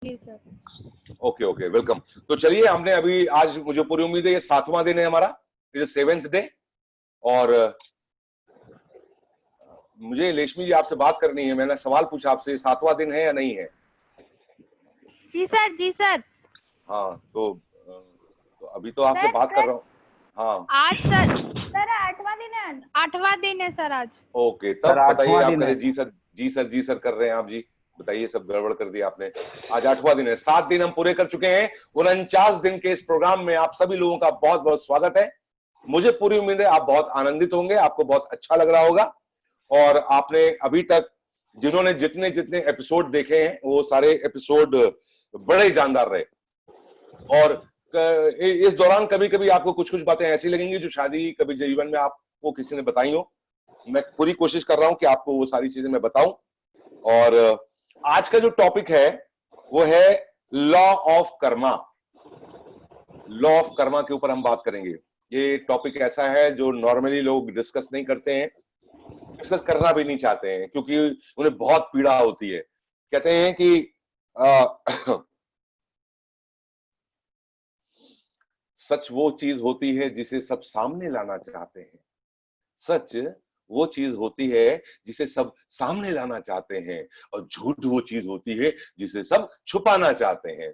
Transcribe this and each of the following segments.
जी sir. Okay okay, welcome. तो चलिए, हमने अभी आज, मुझे पूरी उम्मीद है ये 7वां दिन है हमारा, इट इज 7th डे। और मुझे लेशमी जी आपसे बात करनी है। मैंने सवाल पूछा आपसे, 7वां दिन है या नहीं है? जी सर, जी सर। हाँ, तो अभी तो आपसे बात कर रहा हूँ। हाँ आज सर 8वां दिन है। 8वां दिन है सर आज। ओके, सर तब बताइए। 8वां आप दिन करें है। जी सर, जी सर, जी सर कर रहे हैं आप जी। बताइए, सब गड़बड़ कर दिया आपने। आज 8वां दिन है, 7 दिन हम पूरे कर चुके हैं। 49 दिन के इस प्रोग्राम में आप सभी लोगों का बहुत बहुत स्वागत है। मुझे पूरी उम्मीद है आप बहुत आनंदित होंगे, आपको बहुत अच्छा लग रहा होगा। और आपने अभी तक जिन्होंने जितने जितने एपिसोड देखे हैं, वो सारे एपिसोड बड़े जानदार रहे। और इस दौरान कभी कभी आपको कुछ कुछ बातें ऐसी लगेंगी जो शायद ही कभी जीवन में आपको किसी ने बताई हो। मैं पूरी कोशिश कर रहा हूं कि आपको वो सारी चीजें मैं बताऊं। और आज का जो टॉपिक है वो है law of Karma. Law of Karma के ऊपर हम बात करेंगे। ये टॉपिक ऐसा है जो नॉर्मली लोग डिस्कस नहीं करते हैं, डिस्कस करना भी नहीं चाहते हैं, क्योंकि उन्हें बहुत पीड़ा होती है। कहते हैं कि सच वो चीज होती है जिसे सब सामने लाना चाहते हैं। सच वो चीज होती है जिसे सब सामने लाना चाहते हैं, और झूठ वो चीज होती है जिसे सब छुपाना चाहते हैं।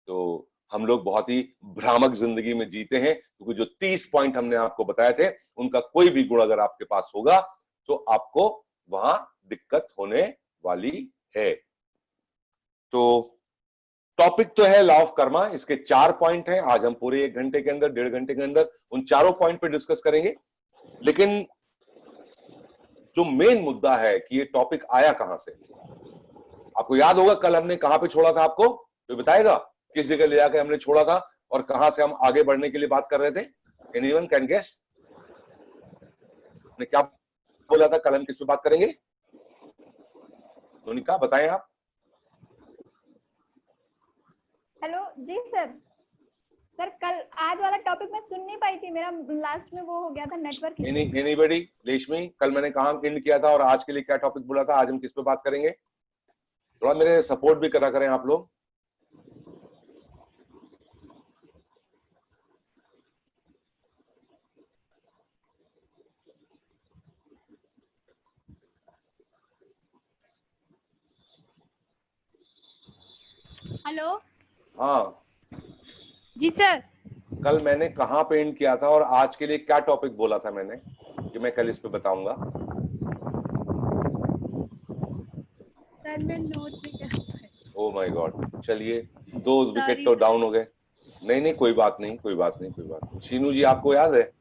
तो हम लोग बहुत ही भ्रामक जिंदगी में जीते हैं, क्योंकि जो 30 पॉइंट हमने आपको बताए थे, उनका कोई भी गुण अगर आपके पास होगा तो आपको वहां दिक्कत होने वाली है। तो टॉपिक तो है लॉ ऑफ कर्मा। इसके 4 पॉइंट हैं। आज हम पूरे 1 घंटे के अंदर, 1.5 घंटे के अंदर उन चारों पॉइंट पे डिस्कस करेंगे। लेकिन जो मेन मुद्दा है कि ये टॉपिक आया कहां से। आपको याद होगा कल हमने कहां पे छोड़ा था? आपको तो बताएगा किस जगह ले जाकर हमने छोड़ा था और कहां से हम आगे बढ़ने के लिए बात कर रहे थे? Anyone can guess? ने क्या बोला था कल हम किस पे बात करेंगे? मोनिका बताएं आप। हेलो जी सर। सर कल आज वाला टॉपिक मैं सुन नहीं पाई थी, मेरा लास्ट में वो हो गया था नेटवर्क इशू। एनीबॉडी? रेशमी, कल मैंने कहां एंड किया था और आज के लिए क्या टॉपिक बोला था? आज हम किस पे बात करेंगे? थोड़ा मेरे सपोर्ट भी करा करें आप लोग। हेलो। हाँ जी सर। कल मैंने कहां पे एंड किया था और आज के लिए क्या टॉपिक बोला था मैंने कि मैं कल इस पे बताऊंगा? सर मैं नोट नहीं कर पाई। ओ माय गॉड, चलिए 2 विकेट Sorry, तो sir. डाउन हो गए। नहीं नहीं, कोई बात नहीं, कोई बात नहीं, कोई बात नहीं। शीनू जी, आपको याद है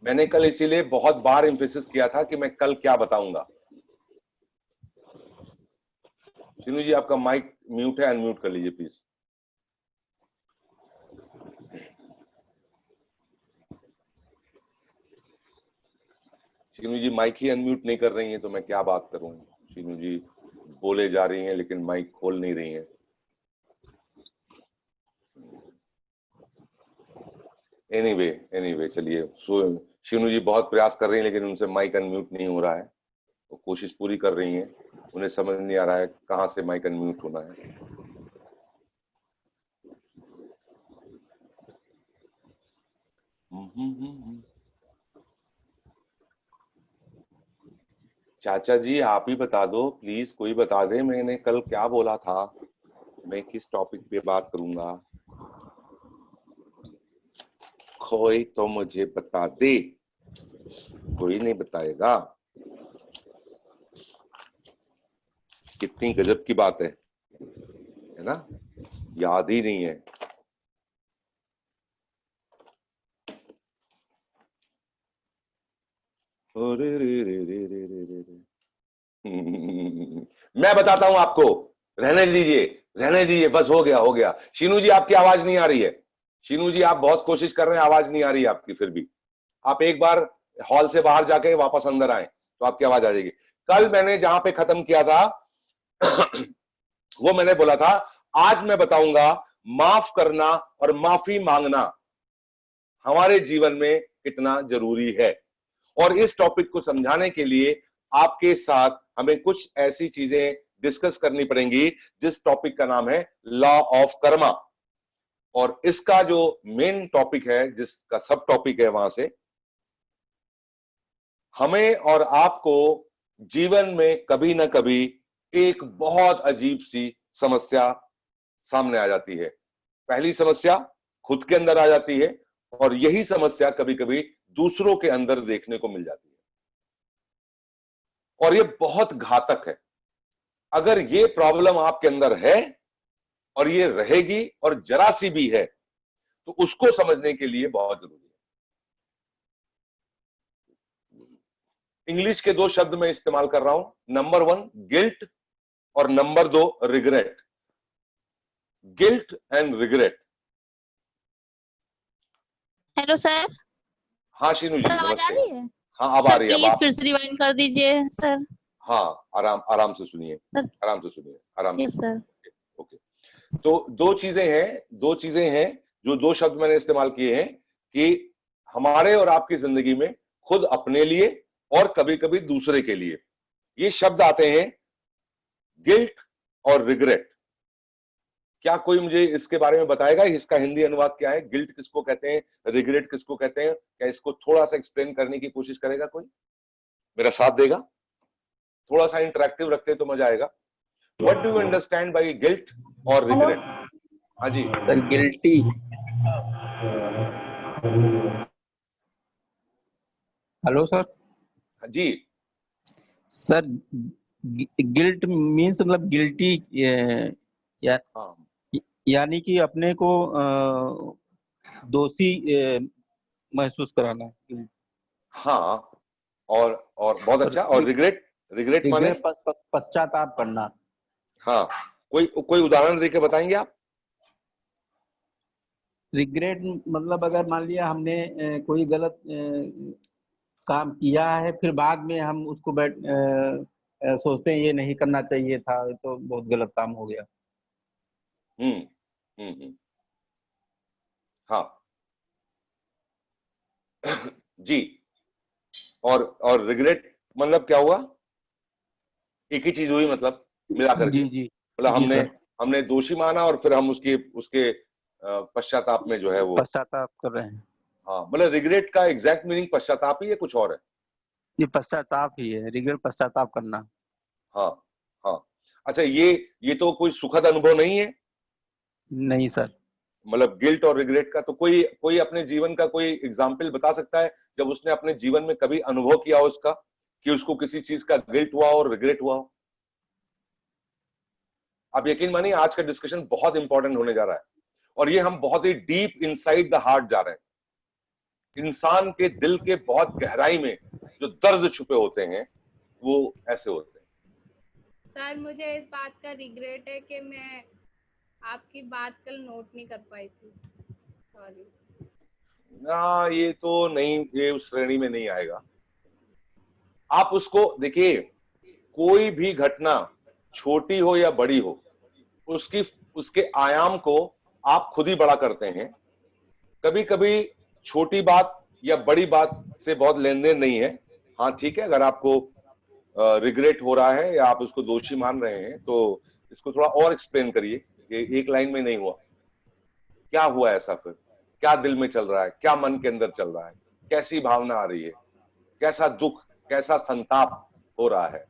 मैंने कल इसीलिए बहुत बार एम्फेसिस किया था कि मैं कल क्या बताऊंगा? शीनू जी, आपका माइक म्यूट है, अनम्यूट कर लीजिए प्लीज। शीनू जी माइक ही अनम्यूट नहीं कर रही हैं, तो मैं क्या बात करूं? शीनू जी बोले जा रही हैं लेकिन माइक खोल नहीं रही हैं। एनीवे चलिए, शीनू जी बहुत प्रयास कर रही हैं लेकिन उनसे माइक अनम्यूट नहीं हो रहा है। वो कोशिश पूरी कर रही हैं, उन्हें समझ नहीं आ रहा है कहां से माइक अनम्यूट होना है। चाचा जी आप ही बता दो प्लीज, कोई बता दे मैंने कल क्या बोला था, मैं किस टॉपिक पे बात करूंगा। कोई तो मुझे बता दे। कोई नहीं बताएगा। कितनी गजब की बात है ना? याद ही नहीं है। मैं बताता हूं आपको। रहने दीजिए, रहने दीजिए, बस हो गया, हो गया। शीनू जी आपकी आवाज नहीं आ रही है। शीनू जी आप बहुत कोशिश कर रहे हैं, आवाज नहीं आ रही है आपकी। फिर भी आप एक बार हॉल से बाहर जाके वापस अंदर आए तो आपकी आवाज आ जाएगी। कल मैंने जहां पे खत्म किया था वो मैंने बोला था आज मैं बताऊंगा माफ करना और माफी मांगना हमारे जीवन में कितना जरूरी है। और इस टॉपिक को समझाने के लिए आपके साथ हमें कुछ ऐसी चीजें डिस्कस करनी पड़ेंगी जिस टॉपिक का नाम है लॉ ऑफ कर्मा। और इसका जो मेन टॉपिक है, जिसका सब टॉपिक है, वहां से हमें और आपको जीवन में कभी ना कभी एक बहुत अजीब सी समस्या सामने आ जाती है। पहली समस्या खुद के अंदर आ जाती है और यही समस्या कभी कभी दूसरों के अंदर देखने को मिल जाती है, और ये बहुत घातक है। अगर ये प्रॉब्लम आपके अंदर है और ये रहेगी और जरा सी भी है, तो उसको समझने के लिए बहुत जरूरी है। इंग्लिश के दो शब्द मैं इस्तेमाल कर रहा हूं, नंबर 1 गिल्ट और number 2 regret. Guilt and regret. Hello sir. हाँ शीनू जी, सर आवाज आ नमस्ते। रही है? हाँ अब आ सर रही है। अब प्लीज आप, फिर से रिवाइंड कर दीजिए सर। हाँ आराम आराम से सुनिए, सर आराम से सुनिए, आराम यस से। सर। ओके। तो दो चीजें हैं जो दो शब्द मैंने इस्तेमाल किए हैं कि हमारे और आपकी जिंदगी में खुद अपने लिए और कभी कभी दूसरे के लिए ये शब्द आते हैं, गिल्ट और रिग्रेट। क्या कोई मुझे इसके बारे में बताएगा इसका हिंदी अनुवाद क्या है? गिल्ट किसको कहते हैं, रिग्रेट किसको कहते हैं? क्या इसको थोड़ा सा एक्सप्लेन करने की कोशिश करेगा कोई? मेरा साथ देगा? थोड़ा सा इंटरेक्टिव रखते तो मजा आएगा। What do you understand by guilt और रिग्रेट? हाँ जी सर गिल्टी। Hello sir. जी। सर गिल्ट मीन्स मतलब गिल्टी, या हाँ यानी कि अपने को दोषी महसूस कराना। हाँ, और बहुत अच्छा। और रिग्रेट? रिग्रेट माने? रिग्रेट पश्चाताप करना। हाँ, कोई उदाहरण देके बताएंगे आप? रिग्रेट मतलब अगर मान लिया हमने कोई गलत काम किया है, फिर बाद में हम उसको सोचते हैं ये नहीं करना चाहिए था, तो बहुत गलत काम हो गया। हम्म हाँ जी। और रिग्रेट मतलब क्या हुआ? एक ही चीज हुई, मतलब मिला करके। जी जी मतलब जी हमने सर। हमने दोषी माना और फिर हम उसके उसके पश्चाताप में जो है वो। पश्चाताप कर रहे हैं। हाँ, मतलब रिग्रेट का एग्जैक्ट मीनिंग पश्चाताप ही है, कुछ और है? ये पश्चाताप ही है, रिग्रेट पश्चाताप करना। हाँ हाँ। अच्छा, ये तो कोई सुखद अनुभव नहीं है। नहीं सर। मतलब गिल्ट और रिग्रेट का तो कोई कोई अपने जीवन का कोई एग्जाम्पल बता सकता है जब उसने अपने जीवन में कभी अनुभव किया हो उसका, कि उसको किसी चीज का गिल्ट हुआ और रिग्रेट हुआ हो? आप यकीन मानिए आज का डिस्कशन बहुत इंपॉर्टेंट होने जा रहा है, और ये हम बहुत ही डीप इनसाइड द हार्ट जा रहे हैं। इंसान के दिल के बहुत गहराई में जो दर्द छुपे होते हैं वो ऐसे होते हैं। सर मुझे इस बात का रिग्रेट है कि मैं आपकी बात कल नोट नहीं कर पाई थी, सॉरी। ना, ये तो नहीं, ये उस श्रेणी में नहीं आएगा। आप उसको देखिए, कोई भी घटना छोटी हो या बड़ी हो, उसकी उसके आयाम को आप खुद ही बड़ा करते हैं। कभी कभी छोटी बात या बड़ी बात से बहुत लेन देन नहीं है। हाँ ठीक है, अगर आपको रिग्रेट हो रहा है या आप उसको दोषी मान रहे हैं तो इसको थोड़ा और एक्सप्लेन करिए। ये एक लाइन में नहीं हुआ। क्या हुआ ऐसा? फिर क्या दिल में चल रहा है, क्या मन के अंदर चल रहा है, कैसी भावना आ रही है, कैसा दुख, कैसा संताप हो रहा है?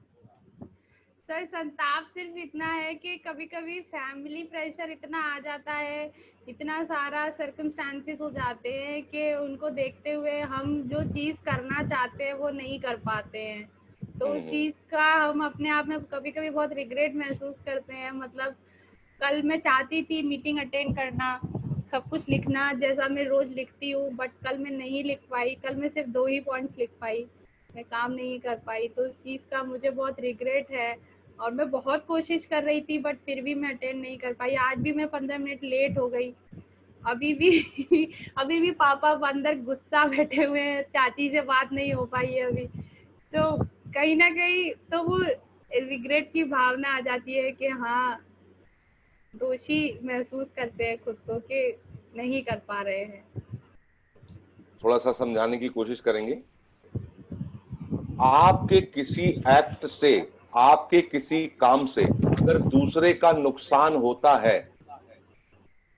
सर संताप सिर्फ इतना है कि कभी कभी फैमिली प्रेशर इतना आ जाता है, इतना सारा सर्कमस्टांसेस हो जाते हैं कि उनको देखते हुए हम जो चीज़ करना चाहते हैं वो नहीं कर पाते हैं। तो उस चीज़ का हम अपने आप में कभी कभी बहुत रिग्रेट महसूस करते हैं। मतलब कल मैं चाहती थी मीटिंग अटेंड करना, सब कुछ लिखना जैसा मैं रोज लिखती हूँ, बट कल मैं नहीं लिख पाई। कल मैं सिर्फ 2 ही पॉइंट्स लिख पाई, मैं काम नहीं कर पाई। तो उस चीज़ का मुझे बहुत रिग्रेट है, और मैं बहुत कोशिश कर रही थी बट फिर भी मैं अटेंड नहीं कर पाई। आज भी मैं 15 मिनट लेट हो गई। अभी भी अभी भी पापा अंदर गुस्सा बैठे हुए हैं, चाची से बात नहीं हो पाई है अभी। तो कहीं ना कहीं तो वो रिग्रेट की भावना आ जाती है कि हाँ, दोषी महसूस करते हैं खुद को कि नहीं कर पा रहे हैं। थोड़ा सा समझाने की कोशिश करेंगे? आपके किसी एक्ट से, आपके किसी काम से अगर दूसरे का नुकसान होता है,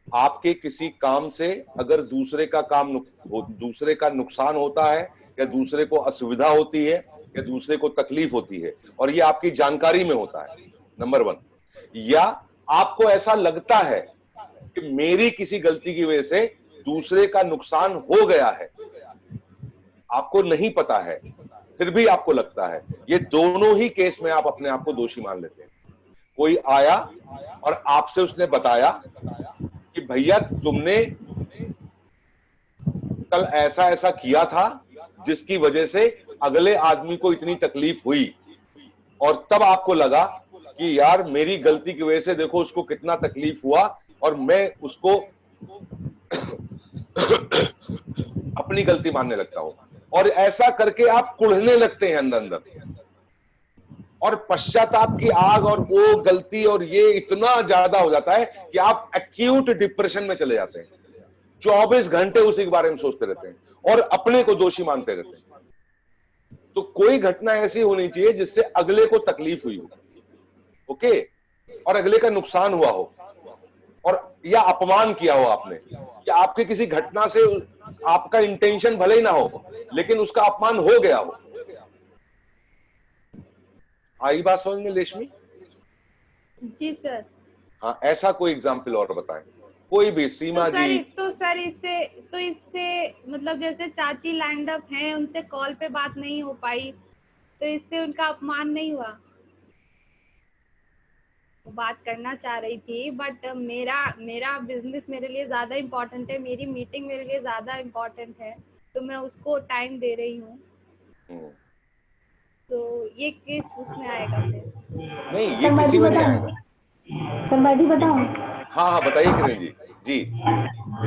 आपके किसी काम से अगर दूसरे का नुकसान होता है, या दूसरे को असुविधा होती है, या दूसरे को तकलीफ होती है, और ये आपकी जानकारी में होता है, नंबर 1, या आपको ऐसा लगता है कि मेरी किसी गलती की वजह से दूसरे का नुकसान हो गया है, आपको नहीं पता है फिर भी आपको लगता है, ये दोनों ही केस में आप अपने आप को दोषी मान लेते हैं। कोई आया और आपसे उसने बताया कि भैया तुमने कल ऐसा ऐसा किया था जिसकी वजह से अगले आदमी को इतनी तकलीफ हुई, और तब आपको लगा कि यार मेरी गलती की वजह से देखो उसको कितना तकलीफ हुआ, और मैं उसको अपनी गलती मानने लगता हूं, और ऐसा करके आप कुढ़ने लगते हैं अंदर अंदर, और पश्चाताप की आग और वो गलती और ये इतना ज्यादा हो जाता है कि आप एक्यूट डिप्रेशन में चले जाते हैं, 24 घंटे उसी के बारे में सोचते रहते हैं और अपने को दोषी मानते रहते हैं। तो कोई घटना ऐसी होनी चाहिए जिससे अगले को तकलीफ हुई हो, ओके, और अगले का नुकसान हुआ हो, और या अपमान किया हो आपने, या आपके किसी घटना से आपका इंटेंशन भले ही ना हो लेकिन उसका अपमान हो गया हो। आई बात समझ में रेशमी? जी सर। हाँ, ऐसा कोई एग्जाम्पल और बताएं, कोई भी। सीमा जी। तो सर इससे मतलब जैसे चाची लैंड अप हैं, उनसे कॉल पे बात नहीं हो पाई, तो इससे उनका अपमान नहीं हुआ? बात करना चाह रही थी, बट मेरा बिजनेस मेरे लिए ज्यादा इम्पोर्टेंट है, मेरी मीटिंग मेरे लिए ज्यादा इम्पोर्टेंट है, तो मैं उसको टाइम दे रही हूँ। तो ये केस उसमें आएगा फिर? नहीं, ये किसी में नहीं आएगा। सर मैं भी बताऊं? हाँ हाँ बताइए किरण जी। जी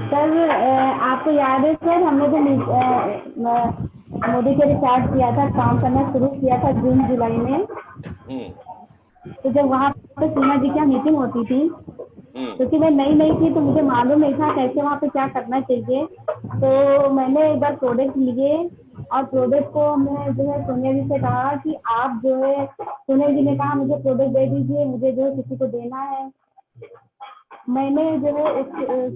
सर आपको याद है सर, हमने जो मोदी के रिचार्ज किया था, काम करना शुरू किया था जून जुलाई में, तो जब वहाँ पे सीमा जी की मीटिंग होती थी, क्योंकि मैं नई थी तो मुझे मालूम नहीं था कैसे वहाँ पे क्या करना चाहिए, तो मैंने एक बार प्रोडक्ट लिए और प्रोडक्ट को मैं जो है सोनिया जी से कहा कि आप जो है, सोनिया जी ने कहा मुझे प्रोडक्ट दे दीजिए, मुझे जो है किसी को देना है। मैंने जो है उस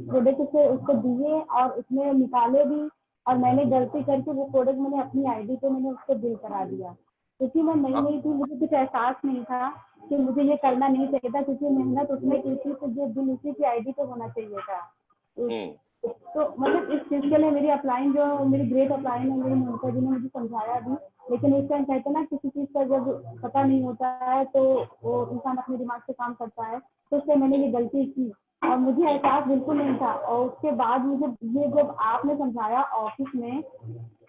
प्रोडक्ट से उसको दिए और उसने निकाले भी, और मैंने गलती करके वो प्रोडक्ट मैंने अपनी आईडी पे मैंने उसको बिल करा दिया, क्योंकि मैं नई थी, मुझे कुछ एहसास नहीं था कि मुझे ये करना नहीं चाहिए था, क्योंकि मेहनत उसमें की थी तो ये बिल उसी की आईडी पे होना चाहिए था। तो मतलब इस चीज के लिए मेरी अपलाइन जो मेरी ग्रेट अपलाइन है, मेरी मोनिका जी ने मुझे समझाया भी, लेकिन उस टाइम कहते ना किसी चीज का जब पता नहीं होता है तो वो इंसान अपने दिमाग से काम करता है, तो उससे मैंने ये गलती की और मुझे एहसास बिल्कुल नहीं था। और उसके बाद मुझे ये जब आपने समझाया ऑफिस में,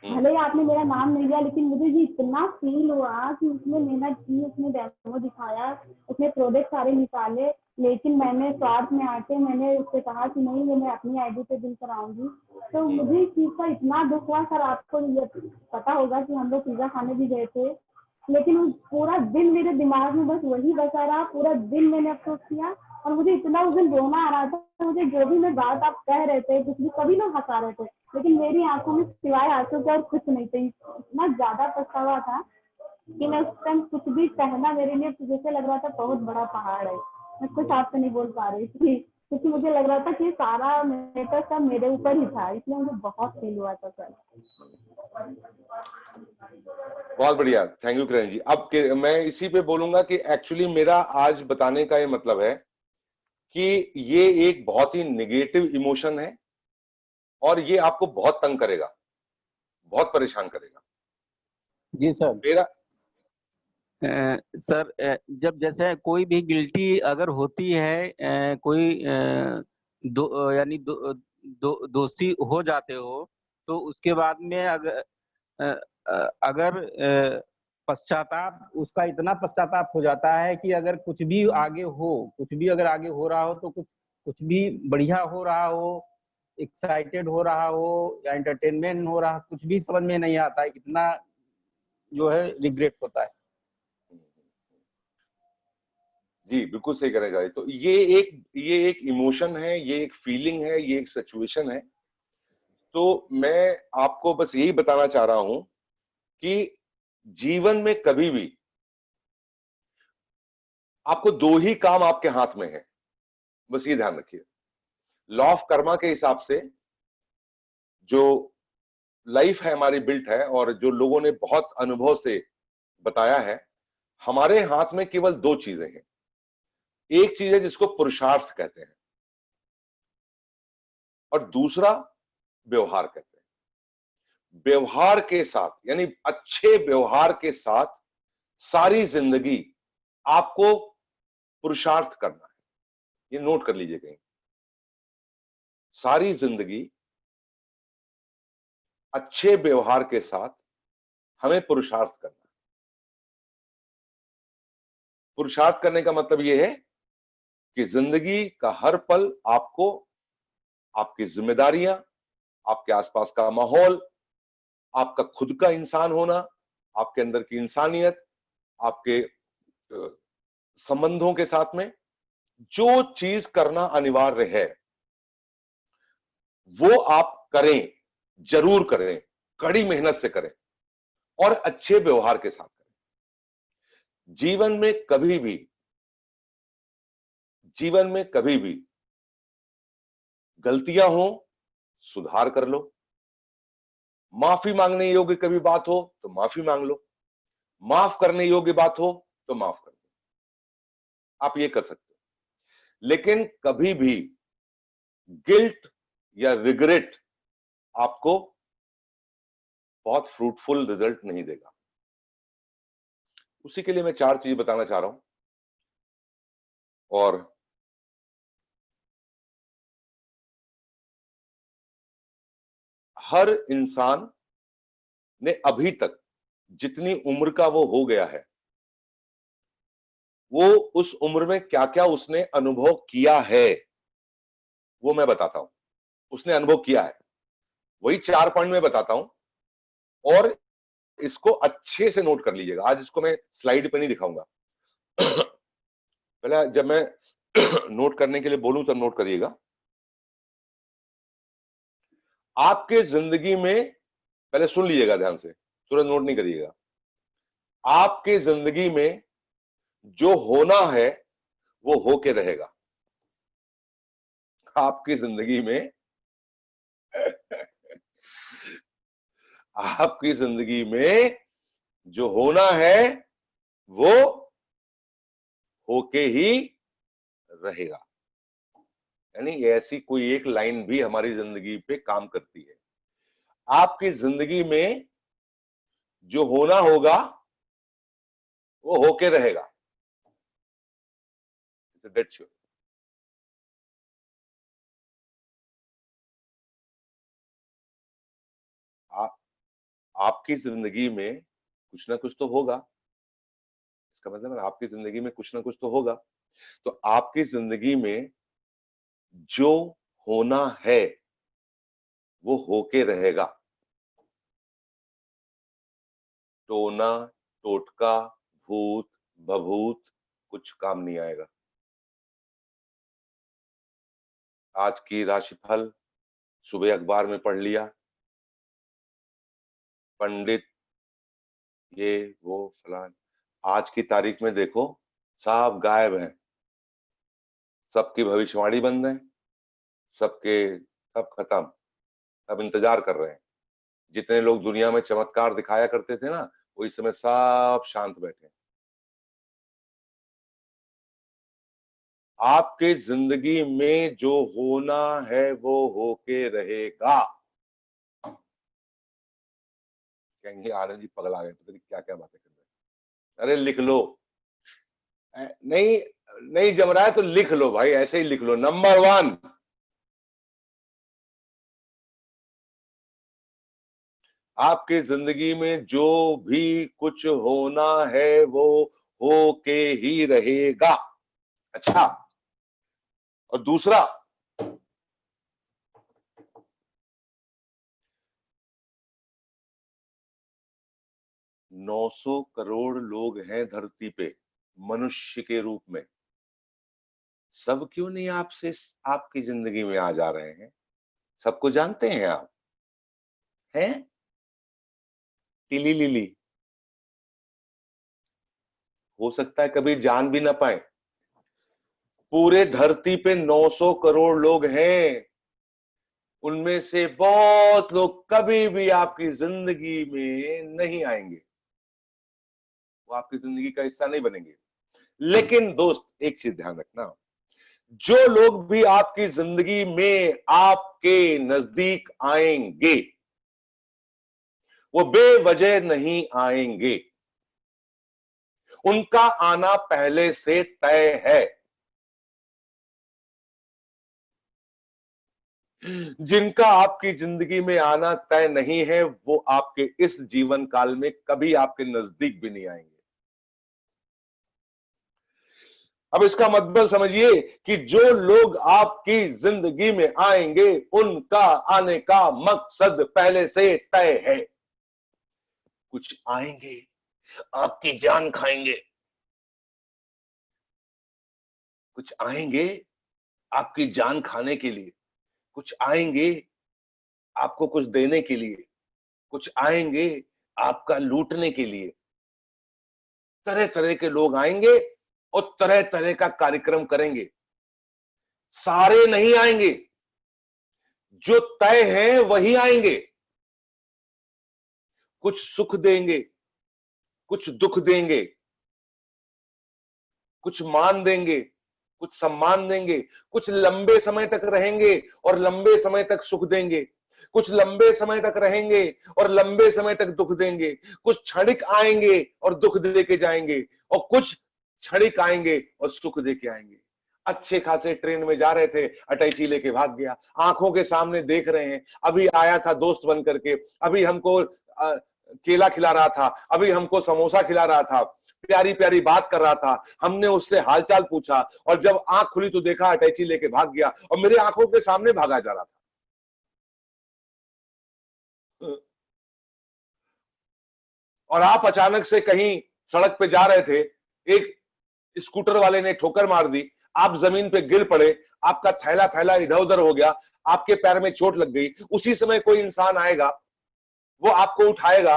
भले ही आपने मेरा नाम नहीं लिया, लेकिन मुझे ये इतना फील हुआ कि उसने मेहनत की, उसने डेमो दिखाया, उसने प्रोडक्ट सारे निकाले, लेकिन मैंने स्वार्थ में आके मैंने उससे कहा कि नहीं, ये मैं अपनी आईडी पे बिल कराऊंगी। तो मुझे इस चीज का इतना दुख हुआ। सर आपको ये पता होगा कि हम लोग पिज्जा खाने भी गए थे, लेकिन पूरा दिन मेरे दिमाग में बस वही बसा रहा, पूरा दिन मैंने अफसोस किया और मुझे इतना उस दिन रोना आ रहा था। मुझे जो भी मैं बात आप कह रहे थे, कुछ भी सभी लोग हंसा रहे थे, लेकिन मेरी आंखों में सिवाय आंसू के और कुछ नहीं थे। इतना ज्यादा पछतावा था कि मैं उस टाइम कुछ भी कहना मेरे लिए जैसे लग रहा था बहुत बड़ा पहाड़ है। मैं कुछ आपसे नहीं बोल पा रही थी, क्योंकि मुझे लग रहा था कि सारा मैटर सब मेरे ऊपर ही था, इसलिए मुझे बहुत फील हुआ था सर। बहुत बढ़िया, थैंक यू किरण जी। अब मैं इसी पे बोलूंगा कि एक्चुअली मेरा आज बताने का ये मतलब है कि ये एक बहुत ही नेगेटिव इमोशन है और ये आपको बहुत तंग करेगा, बहुत परेशान करेगा। जी सर। मेरा सर जब जैसे कोई भी गिल्टी अगर होती है, कोई यानी दोषी हो जाते हो, तो उसके बाद में अगर पश्चाताप, उसका इतना पश्चाताप हो जाता है कि अगर कुछ भी आगे हो, कुछ भी अगर आगे हो रहा हो, तो कुछ भी बढ़िया हो रहा हो, एक्साइटेड हो रहा हो या एंटरटेनमेंट हो रहा, कुछ भी समझ में नहीं आता है, इतना जो है रिग्रेट होता है। जी बिल्कुल सही करेगा। तो ये एक इमोशन है, ये एक फीलिंग है, ये एक सिचुएशन है। तो मैं आपको बस यही बताना चाह रहा हूं कि जीवन में कभी भी आपको दो ही काम आपके हाथ में है, बस ये ध्यान रखिए। लॉ ऑफ कर्मा के हिसाब से जो लाइफ है हमारी बिल्ट है, और जो लोगों ने बहुत अनुभव से बताया है, हमारे हाथ में केवल दो चीजें हैं। एक चीज है जिसको पुरुषार्थ कहते हैं, और दूसरा व्यवहार कहते हैं। व्यवहार के साथ, यानी अच्छे व्यवहार के साथ सारी जिंदगी आपको पुरुषार्थ करना है। ये नोट कर लीजिए कहीं। सारी जिंदगी अच्छे व्यवहार के साथ हमें पुरुषार्थ करना है। पुरुषार्थ करने का मतलब यह है कि जिंदगी का हर पल आपको आपकी जिम्मेदारियां, आपके आसपास का माहौल, आपका खुद का इंसान होना, आपके अंदर की इंसानियत, आपके संबंधों के साथ में जो चीज करना अनिवार्य है वो आप करें, जरूर करें, कड़ी मेहनत से करें और अच्छे व्यवहार के साथ करें। जीवन में कभी भी गलतियां हो, सुधार कर लो। माफी मांगने योग्य कभी बात हो तो माफी मांग लो, माफ करने योग्य बात हो तो माफ कर दो। आप ये कर सकते हो। लेकिन कभी भी गिल्ट या रिग्रेट आपको बहुत फ्रूटफुल रिजल्ट नहीं देगा। उसी के लिए मैं 4 चीज बताना चाह रहा हूं। और हर इंसान ने अभी तक जितनी उम्र का वो हो गया है, वो उस उम्र में क्या क्या उसने अनुभव किया है वो मैं बताता हूं। उसने अनुभव किया है वही 4 पॉइंट में बताता हूं, और इसको अच्छे से नोट कर लीजिएगा। आज इसको मैं स्लाइड पे नहीं दिखाऊंगा। पहले जब मैं नोट करने के लिए बोलूं तब नोट करिएगा। आपके जिंदगी में, पहले सुन लीजिएगा ध्यान से, तुरंत नोट नहीं करिएगा। आपके जिंदगी में जो होना है वो होके रहेगा। आपकी जिंदगी में आपकी जिंदगी में जो होना है वो होके ही रहेगा। यानी ऐसी कोई एक लाइन भी हमारी जिंदगी पे काम करती है। आपकी जिंदगी में जो होना होगा वो होके रहेगा। Dead sure. आपकी जिंदगी में कुछ ना कुछ तो होगा। इसका मतलब है आपकी जिंदगी में कुछ ना कुछ तो होगा। तो आपकी जिंदगी में जो होना है वो होके रहेगा। टोना, टोटका, भूत, भभूत कुछ काम नहीं आएगा। आज की राशिफल सुबह अखबार में पढ़ लिया, पंडित ये वो फलान, आज की तारीख में देखो सब गायब हैं। सबकी भविष्यवाणी बंद है, सब खत्म। अब इंतजार कर रहे हैं। जितने लोग दुनिया में चमत्कार दिखाया करते थे ना, वो इस समय सब शांत बैठे हैं। आपके जिंदगी में जो होना है वो होके रहेगा। कहेंगे आनंद जी पगला गए, पता नहीं क्या क्या बातें कर रहे हैं। अरे लिख लो। नहीं नहीं जम रहा है तो लिख लो भाई, ऐसे ही लिख लो। नंबर 1, आपकी जिंदगी में जो भी कुछ होना है वो होके ही रहेगा। अच्छा, और दूसरा, नौ 900 करोड़ लोग हैं धरती पे मनुष्य के रूप में। सब क्यों नहीं आपसे आपकी जिंदगी में आ जा रहे हैं? सबको जानते हैं आप हैं? टिली लिली हो सकता है कभी जान भी ना पाए। पूरे धरती पे 900 करोड़ लोग हैं, उनमें से बहुत लोग कभी भी आपकी जिंदगी में नहीं आएंगे, वो आपकी जिंदगी का हिस्सा नहीं बनेंगे। लेकिन दोस्त एक चीज ध्यान रखना, जो लोग भी आपकी जिंदगी में आपके नजदीक आएंगे वो बेवजह नहीं आएंगे, उनका आना पहले से तय है। जिनका आपकी जिंदगी में आना तय नहीं है वो आपके इस जीवन काल में कभी आपके नजदीक भी नहीं आएंगे। अब इसका मतलब समझिए कि जो लोग आपकी जिंदगी में आएंगे उनका आने का मकसद पहले से तय है। कुछ आएंगे आपकी जान खाएंगे, कुछ आएंगे आपकी जान खाने के लिए, कुछ आएंगे आपको कुछ देने के लिए, कुछ आएंगे आपका लूटने के लिए। तरह तरह के लोग आएंगे और तरह तरह का कार्यक्रम करेंगे। सारे नहीं आएंगे, जो तय है वही आएंगे। कुछ सुख देंगे, कुछ दुख देंगे, कुछ मान देंगे, कुछ सम्मान देंगे, कुछ लंबे समय तक रहेंगे और लंबे समय तक सुख देंगे, कुछ लंबे समय तक रहेंगे और लंबे समय तक दुख देंगे, कुछ क्षणिक आएंगे और दुख दे के जाएंगे और कुछ क्षणिक आएंगे और सुख दे के आएंगे। अच्छे खासे ट्रेन में जा रहे थे, अटैची लेके भाग गया, आंखों के सामने देख रहे हैं, अभी आया था दोस्त बन करके, अभी हमको केला खिला रहा था, अभी हमको समोसा खिला रहा था, प्यारी प्यारी बात कर रहा था, हमने उससे हालचाल पूछा और जब आंख खुली तो देखा अटैची लेके भाग गया और मेरे आंखों के सामने भागा जा रहा था। और आप अचानक से कहीं सड़क पे जा रहे थे, एक स्कूटर वाले ने ठोकर मार दी, आप जमीन पे गिर पड़े, आपका थैला फैला इधर उधर हो गया, आपके पैर में चोट लग गई। उसी समय कोई इंसान आएगा, वो आपको उठाएगा,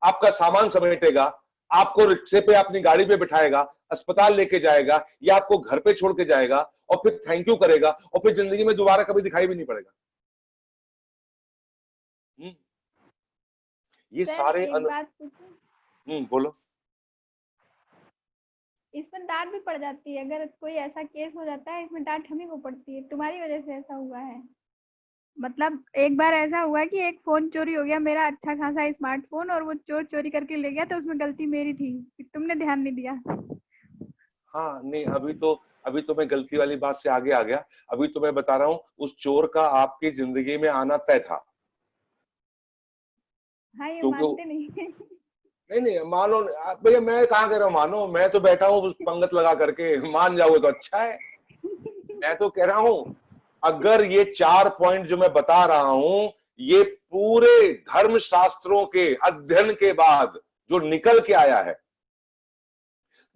आपका सामान समेटेगा, आपको रिक्शे पे अपनी गाड़ी पे बिठाएगा, अस्पताल लेके जाएगा या आपको घर पे छोड़ के जाएगा और फिर थैंक यू करेगा और फिर जिंदगी में दोबारा कभी दिखाई भी नहीं पड़ेगा। ये सारे बात पूछूं? बोलो। इसमें डांट भी पड़ जाती है, अगर कोई ऐसा केस हो जाता है इसमें डांट हमें को पड़ती है, तुम्हारी वजह से ऐसा हुआ है। मतलब एक बार ऐसा हुआ कि एक फोन चोरी हो गया, मेरा अच्छा खासा स्मार्टफोन, और वो चोर चोरी करके ले गया, तो उसमें गलती मेरी थी, तुमने ध्यान नहीं दिया। हाँ नहीं, अभी तो मैं गलती वाली बात से आगे आ गया। अभी तो मैं बता रहा हूँ उस चोर का आपकी जिंदगी में आना तय था। हाँ, ये मानते नहीं। नहीं मानो भैया, मैं कहाँ कह रहा हूँ मानो, मैं तो बैठा हूँ पंगत लगा करके, मान जाओगे तो अच्छा है। मैं तो कह रहा हूँ अगर ये 4 पॉइंट जो मैं बता रहा हूं ये पूरे धर्म शास्त्रों के अध्ययन के बाद जो निकल के आया है,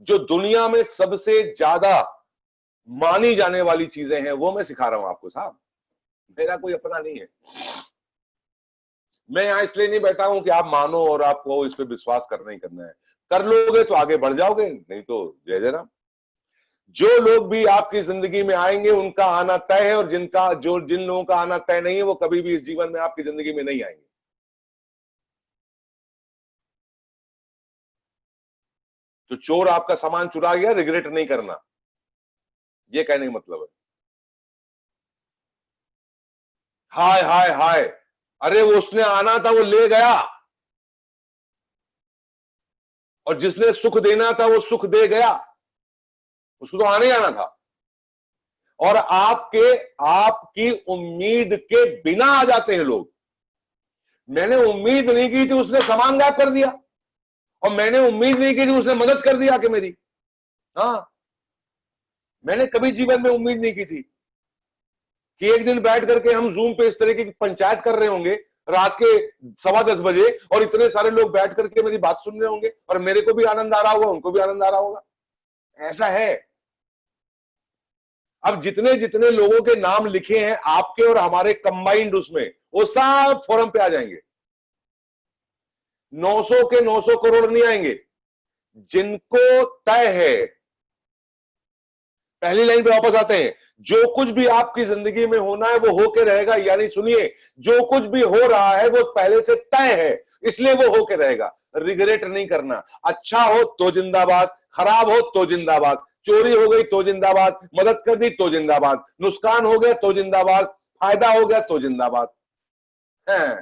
जो दुनिया में सबसे ज्यादा मानी जाने वाली चीजें हैं, वो मैं सिखा रहा हूं आपको साहब। मेरा कोई अपना नहीं है, मैं यहां इसलिए नहीं बैठा हूं कि आप मानो और आपको इस पे विश्वास करना ही करना है। कर लोगे तो आगे बढ़ जाओगे, नहीं तो जय जय राम। जो लोग भी आपकी जिंदगी में आएंगे उनका आना तय है, और जिन लोगों का आना तय नहीं है वो कभी भी इस जीवन में आपकी जिंदगी में नहीं आएंगे। तो चोर आपका सामान चुरा गया, रिग्रेट नहीं करना, ये कहने का मतलब है। हाय हाय हाय, अरे वो उसने आना था वो ले गया, और जिसने सुख देना था वो सुख दे गया, उसको तो आने आना था। और आपकी उम्मीद के बिना आ जाते हैं लोग। मैंने उम्मीद नहीं की थी, उसने सामान गायब कर दिया, और मैंने उम्मीद नहीं की थी, उसने मदद कर दिया कि मेरी। हाँ, मैंने कभी जीवन में उम्मीद नहीं की थी कि एक दिन बैठ करके हम जूम पे इस तरह की पंचायत कर रहे होंगे रात के 10:15 बजे, और इतने सारे लोग बैठ करके मेरी बात सुन रहे होंगे, और मेरे को भी आनंद आ रहा होगा, उनको भी आनंद आ रहा होगा। ऐसा है। अब जितने जितने लोगों के नाम लिखे हैं आपके और हमारे कंबाइंड, उसमें वो सब फोरम पे आ जाएंगे। 900 के 900 करोड़ नहीं आएंगे, जिनको तय है, पहली लाइन पे वापस आते हैं, जो कुछ भी आपकी जिंदगी में होना है वो होके रहेगा। यानी सुनिए, जो कुछ भी हो रहा है वो पहले से तय है, इसलिए वो होके रहेगा। रिग्रेट नहीं करना। अच्छा हो तो जिंदाबाद, खराब हो तो जिंदाबाद, चोरी हो गई तो जिंदाबाद, मदद कर दी तो जिंदाबाद, नुकसान हो गया तो जिंदाबाद, फायदा हो गया तो जिंदाबाद है।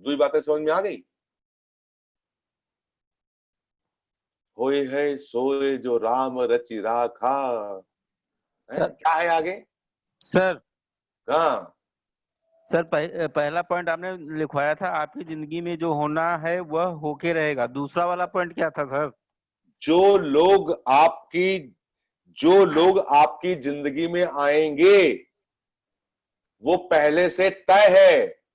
दूसरी बातें समझ में आ गई? होए है सोए जो राम रचि राखा है। क्या है आगे सर? हाँ सर पहला पॉइंट आपने लिखवाया था, आपकी जिंदगी में जो होना है वह होके रहेगा। दूसरा वाला पॉइंट क्या था सर? जो लोग आपकी जिंदगी में आएंगे वो पहले से तय है।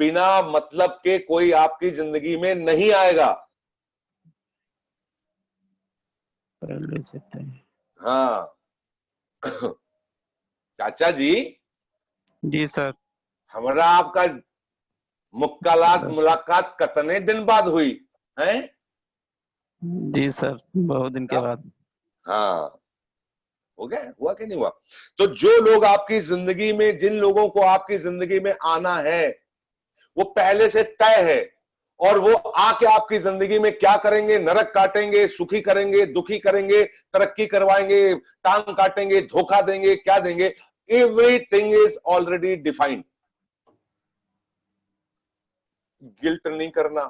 बिना मतलब के कोई आपकी जिंदगी में नहीं आएगा। पहले से तय। हाँ चाचा जी। जी सर। हमारा आपका मुलाकात कितने दिन बाद हुई है? जी सर, बहुत दिन के बाद। हाँ, हो गया, हुआ कि नहीं हुआ? तो जो लोग आपकी जिंदगी में, जिन लोगों को आपकी जिंदगी में आना है वो पहले से तय है। और वो आके आपकी जिंदगी में क्या करेंगे? नरक काटेंगे, सुखी करेंगे, दुखी करेंगे, तरक्की करवाएंगे, टांग काटेंगे, धोखा देंगे, क्या देंगे? Everything is already defined. Guilt नहीं करना।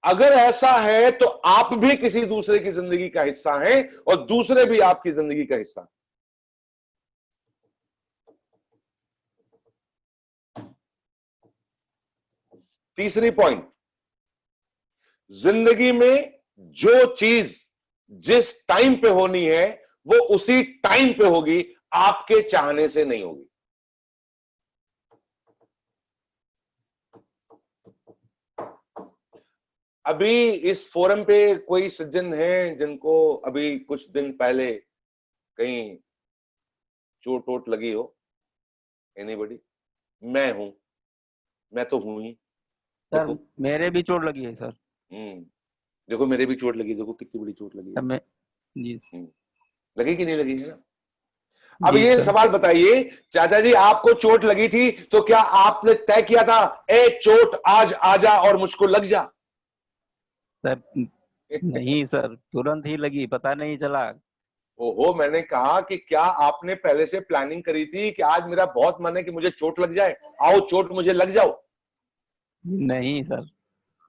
अगर ऐसा है तो आप भी किसी दूसरे की जिंदगी का हिस्सा हैं और दूसरे भी आपकी जिंदगी का हिस्सा। तीसरी पॉइंट, जिंदगी में जो चीज जिस टाइम पे होनी है वो उसी टाइम पे होगी, आपके चाहने से नहीं होगी। अभी इस फोरम पे कोई सज्जन हैं जिनको अभी कुछ दिन पहले कहीं चोट वोट लगी हो? एनीबॉडी? मैं तो हूं ही। सर मेरे भी चोट लगी है सर। देखो मेरे भी चोट लगी, देखो कितनी बड़ी चोट लगी है। जी लगी कि नहीं लगी है ना? अब ये सवाल बताइए, चाचा जी आपको चोट लगी थी तो क्या आपने तय किया था ए चोट आज आजा और मुझको लग जा? सर नहीं सर, तुरंत ही लगी, पता नहीं चला। ओहो, मैंने कहा कि क्या आपने पहले से प्लानिंग करी थी कि आज मेरा बहुत मन है कि मुझे चोट लग जाए, आओ चोट मुझे लग जाओ? नहीं सर,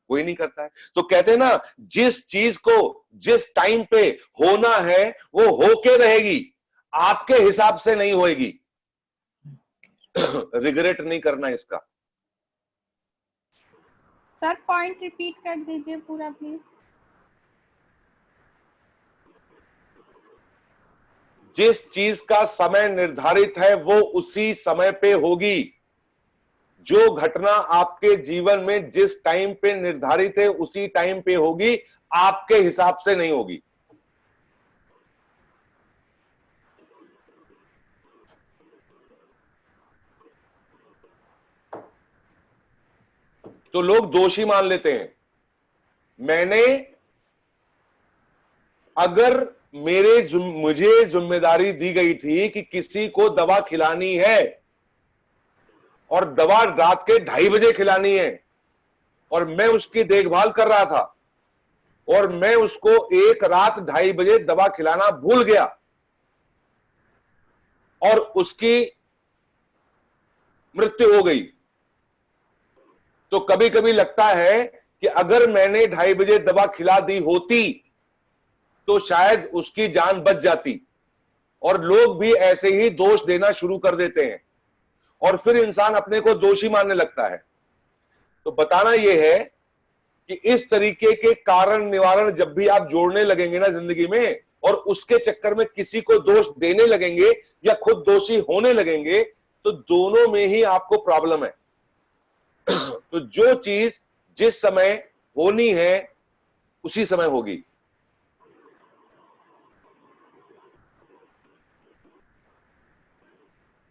कोई नहीं करता है। तो कहते हैं ना, जिस चीज को जिस टाइम पे होना है वो होके रहेगी, आपके हिसाब से नहीं होएगी। रिग्रेट नहीं करना इसका। सर पॉइंट रिपीट कर दीजिए पूरा प्लीज। जिस चीज का समय निर्धारित है वो उसी समय पे होगी। जो घटना आपके जीवन में जिस टाइम पे निर्धारित है उसी टाइम पे होगी, आपके हिसाब से नहीं होगी। तो लोग दोषी मान लेते हैं। मैंने अगर मुझे जिम्मेदारी दी गई थी कि किसी को दवा खिलानी है और दवा रात के 2:30 बजे खिलानी है और मैं उसकी देखभाल कर रहा था और मैं उसको एक रात 2:30 बजे दवा खिलाना भूल गया और उसकी मृत्यु हो गई, तो कभी कभी लगता है कि अगर मैंने 2:30 बजे दवा खिला दी होती तो शायद उसकी जान बच जाती। और लोग भी ऐसे ही दोष देना शुरू कर देते हैं और फिर इंसान अपने को दोषी मानने लगता है। तो बताना यह है कि इस तरीके के कारण निवारण जब भी आप जोड़ने लगेंगे ना जिंदगी में, और उसके चक्कर में किसी को दोष देने लगेंगे या खुद दोषी होने लगेंगे, तो दोनों में ही आपको प्रॉब्लम है। तो जो चीज जिस समय होनी है उसी समय होगी।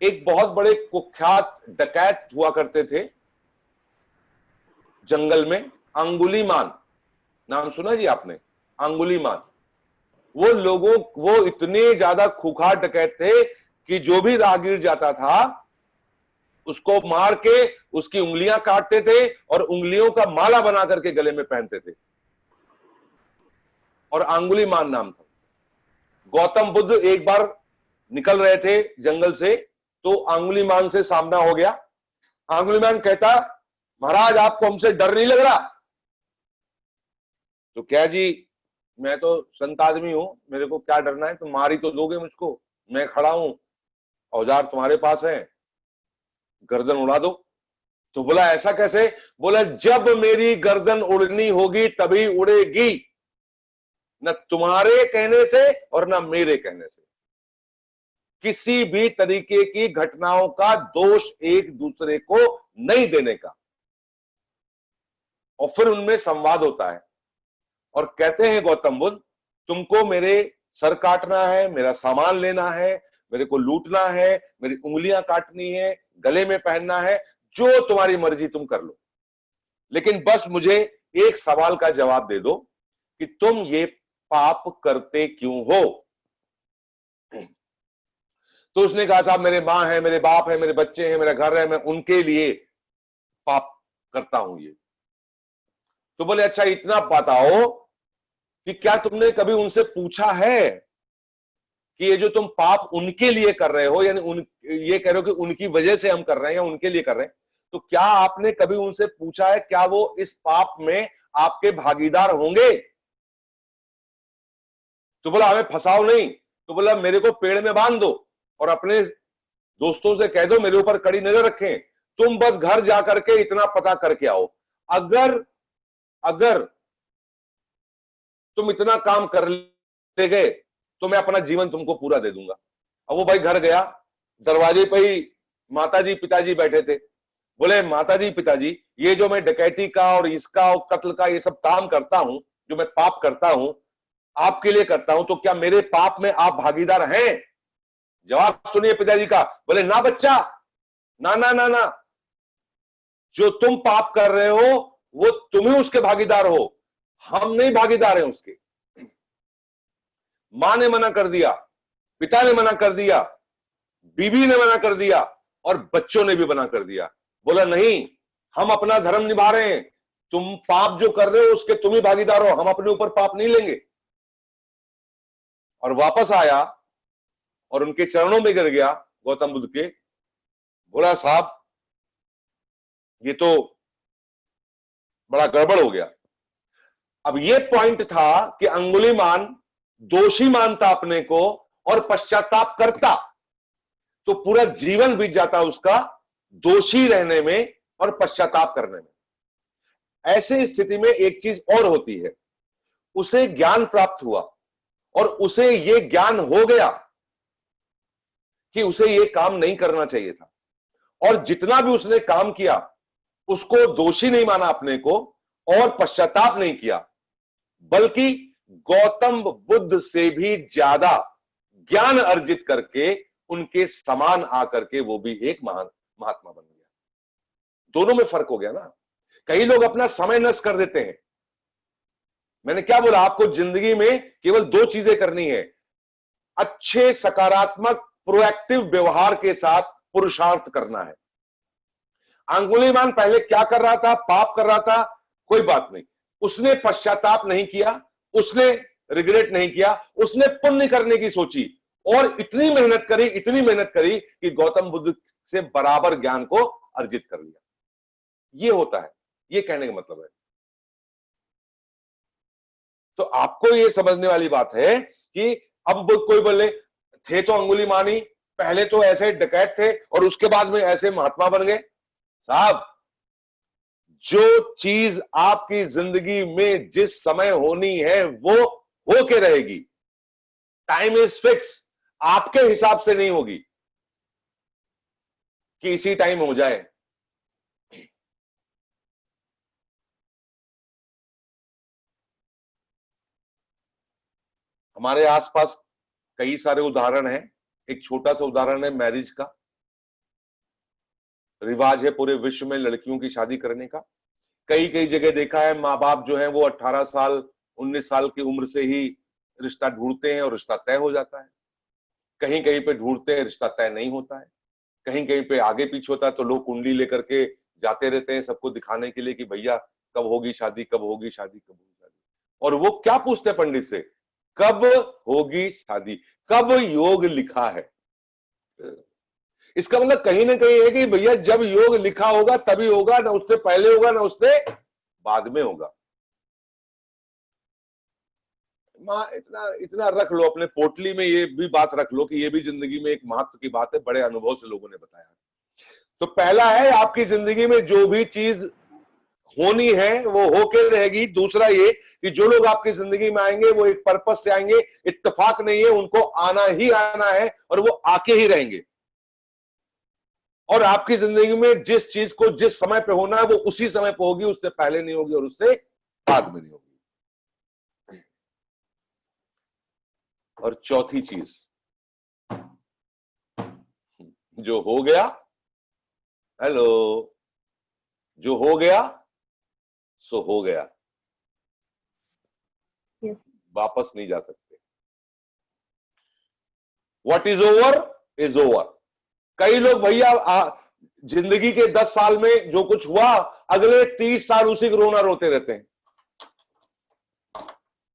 एक बहुत बड़े कुख्यात डकैत हुआ करते थे जंगल में, अंगुलीमान, नाम सुना जी आपने? अंगुलीमान। वो इतने ज्यादा खूंखार डकैत थे कि जो भी राहगीर जाता था उसको मार के उसकी उंगलियां काटते थे और उंगलियों का माला बना करके गले में पहनते थे, और अंगुलीमान नाम था। गौतम बुद्ध एक बार निकल रहे थे जंगल से, तो अंगुलीमान से सामना हो गया। अंगुलीमान कहता, महाराज आपको हमसे डर नहीं लग रहा? तो क्या जी, मैं तो संत आदमी हूं, मेरे को क्या डरना है, तुम मार ही तो दोगे मुझको, मैं खड़ा हूं, औजार तुम्हारे पास है, गर्दन उड़ा दो। तो बोला ऐसा कैसे? बोला जब मेरी गर्दन उड़नी होगी तभी उड़ेगी, न तुम्हारे कहने से और न मेरे कहने से। किसी भी तरीके की घटनाओं का दोष एक दूसरे को नहीं देने का, और फिर उनमें संवाद होता है। और कहते हैं गौतम बुद्ध, तुमको मेरे सर काटना है, मेरा सामान लेना है, मेरे को लूटना है, मेरी उंगलियां काटनी है, गले में पहनना है, जो तुम्हारी मर्जी तुम कर लो, लेकिन बस मुझे एक सवाल का जवाब दे दो कि तुम ये पाप करते क्यों हो? तो उसने कहा, साहब मेरे मां है, मेरे बाप है, मेरे बच्चे हैं, मेरा घर है, मैं उनके लिए पाप करता हूं ये। तो बोले अच्छा इतना बताओ कि क्या तुमने कभी उनसे पूछा है कि ये जो तुम पाप उनके लिए कर रहे हो, यानी ये कह रहे हो कि उनकी वजह से हम कर रहे हैं या उनके लिए कर रहे हैं, तो क्या आपने कभी उनसे पूछा है क्या वो इस पाप में आपके भागीदार होंगे? तो बोला हमें फंसाओ नहीं। तो बोला मेरे को पेड़ में बांध दो और अपने दोस्तों से कह दो मेरे ऊपर कड़ी नजर रखें, तुम बस घर जाकर के इतना पता करके आओ, अगर अगर तुम इतना काम कर ले गए तो मैं अपना जीवन तुमको पूरा दे दूंगा। अब वो भाई घर गया, दरवाजे पे ही माताजी पिताजी बैठे थे। बोले माताजी पिताजी, ये जो मैं डकैती का और इसका और कत्ल का ये सब काम करता हूं, जो मैं पाप करता हूं, आपके लिए करता हूं, तो क्या मेरे पाप में आप भागीदार हैं? जवाब सुनिए पिताजी का। बोले ना बच्चा, ना ना ना ना, जो तुम पाप कर रहे हो वो तुम ही उसके भागीदार हो, हम नहीं भागीदार हैं उसके। मां ने मना कर दिया, पिता ने मना कर दिया, बीवी ने मना कर दिया और बच्चों ने भी मना कर दिया। बोला नहीं, हम अपना धर्म निभा रहे हैं, तुम पाप जो कर रहे हो उसके तुम ही भागीदार हो, हम अपने ऊपर पाप नहीं लेंगे। और वापस आया और उनके चरणों में गिर गया गौतम बुद्ध के। बोला साहब ये तो बड़ा गड़बड़ हो गया। अब ये पॉइंट था कि अंगुलीमान दोषी मानता अपने को और पश्चाताप करता, तो पूरा जीवन बीत जाता उसका दोषी रहने में और पश्चाताप करने में। ऐसे स्थिति में एक चीज और होती है, उसे ज्ञान प्राप्त हुआ और उसे यह ज्ञान हो गया कि उसे यह काम नहीं करना चाहिए था, और जितना भी उसने काम किया उसको दोषी नहीं माना अपने को और पश्चाताप नहीं किया, बल्कि गौतम बुद्ध से भी ज्यादा ज्ञान अर्जित करके उनके समान आकर के वो भी एक महान महात्मा बन गया। दोनों में फर्क हो गया ना। कई लोग अपना समय नष्ट कर देते हैं। मैंने क्या बोला आपको, जिंदगी में केवल दो चीजें करनी है, अच्छे सकारात्मक प्रोएक्टिव व्यवहार के साथ पुरुषार्थ करना है। अंगुलीमान पहले क्या कर रहा था? पाप कर रहा था, कोई बात नहीं, उसने पश्चाताप नहीं किया, उसने रिग्रेट नहीं किया, उसने पुण्य करने की सोची और इतनी मेहनत करी कि गौतम बुद्ध से बराबर ज्ञान को अर्जित कर लिया। ये होता है, ये कहने का मतलब है। तो आपको ये समझने वाली बात है कि अब कोई बोले थे तो अंगुलीमानी, पहले तो ऐसे डकैत थे और उसके बाद में ऐसे महात्मा बन गए। साहब जो चीज आपकी जिंदगी में जिस समय होनी है वो होके रहेगी। टाइम इज फिक्स, आपके हिसाब से नहीं होगी कि इसी टाइम हो जाए। हमारे आसपास कई सारे उदाहरण हैं। एक छोटा सा उदाहरण है मैरिज का। रिवाज है पूरे विश्व में लड़कियों की शादी करने का। कई कई जगह देखा है माँ बाप जो है वो 18 साल 19 साल की उम्र से ही रिश्ता ढूंढते हैं और रिश्ता तय हो जाता है। कहीं कहीं पे ढूंढते हैं, रिश्ता तय नहीं होता है। कहीं कहीं पे आगे पीछे होता है तो लोग कुंडली लेकर के जाते रहते हैं सबको दिखाने के लिए कि भैया कब होगी शादी, कब होगी शादी, कब होगी शादी। और वो क्या पूछते हैं पंडित से, कब होगी शादी, कब योग लिखा है। इसका मतलब कहीं ना कहीं है कि भैया जब योग लिखा होगा तभी होगा, ना उससे पहले होगा ना उससे बाद में होगा। माँ इतना इतना रख लो अपने पोटली में, ये भी बात रख लो कि ये भी जिंदगी में एक महत्व की बात है, बड़े अनुभव से लोगों ने बताया। तो पहला है आपकी जिंदगी में जो भी चीज होनी है वो होके रहेगी। दूसरा ये कि जो लोग आपकी जिंदगी में आएंगे वो एक पर्पस से आएंगे, इत्तेफाक नहीं है, उनको आना ही आना है और वो आके ही रहेंगे। और आपकी जिंदगी में जिस चीज को जिस समय पे होना है वो उसी समय पे होगी, उससे पहले नहीं होगी और उससे बाद में नहीं होगी। और चौथी चीज, जो हो गया, हेलो, जो हो गया सो हो गया, वापस नहीं जा सकते। What is over is over. कई लोग भैया जिंदगी के 10 साल में जो कुछ हुआ अगले 30 साल उसी को रोना रोते रहते हैं।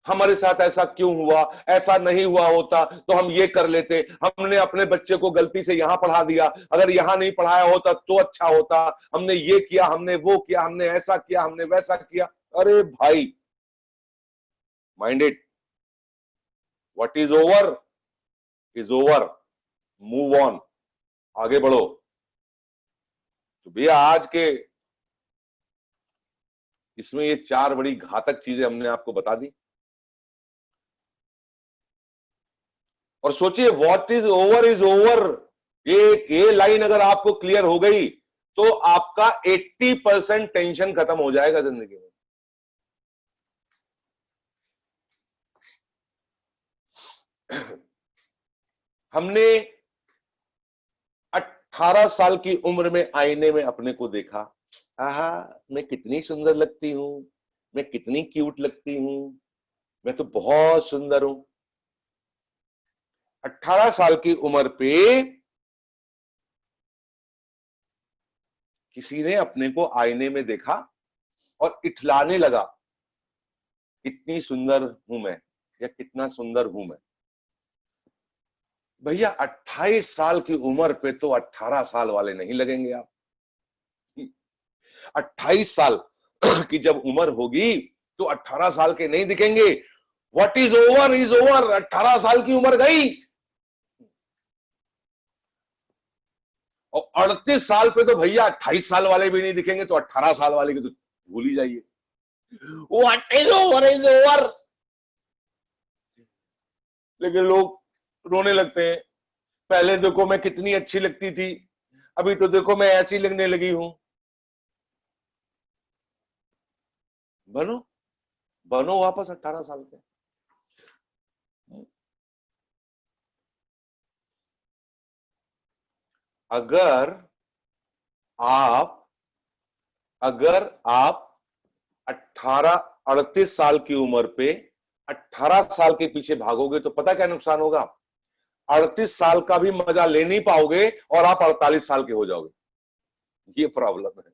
हमारे साथ ऐसा क्यों हुआ, ऐसा नहीं हुआ होता तो हम ये कर लेते, हमने अपने बच्चे को गलती से यहां पढ़ा दिया, अगर यहां नहीं पढ़ाया होता तो अच्छा होता, हमने ये किया, हमने वो किया, हमने ऐसा किया, हमने वैसा किया। अरे भाई, mind it, what is over, move on, आगे बढ़ो। तो भैया आज के इसमें ये 4 बड़ी घातक चीजें हमने आपको बता दी। और सोचिए व्हाट इज ओवर, ये लाइन अगर आपको क्लियर हो गई तो आपका 80% टेंशन खत्म हो जाएगा जिंदगी में। हमने 18 साल की उम्र में आईने में अपने को देखा, आहा मैं कितनी सुंदर लगती हूं, मैं कितनी क्यूट लगती हूं, मैं तो बहुत सुंदर हूं। 18 साल की उम्र पे किसी ने अपने को आईने में देखा और इठलाने लगा, कितनी सुंदर हूं मैं या कितना सुंदर हूं मैं। भैया 28 साल की उम्र पे तो 18 साल वाले नहीं लगेंगे आप। 28 साल की जब उम्र होगी तो 18 साल के नहीं दिखेंगे। व्हाट इज ओवर, 18 साल की उम्र गई। और 38 साल पे तो भैया 28 साल वाले भी नहीं दिखेंगे, तो 18 साल वाले की तो भूल ही जाइए। What is over. लेकिन लोग रोने लगते हैं, पहले देखो मैं कितनी अच्छी लगती थी, अभी तो देखो मैं ऐसी लगने लगी हूं। बनो वापस 18 साल के। अगर आप 38 साल की उम्र पे 18 साल के पीछे भागोगे तो पता क्या नुकसान होगा? 38 साल का भी मजा ले नहीं पाओगे और आप 48 साल के हो जाओगे। ये प्रॉब्लम है।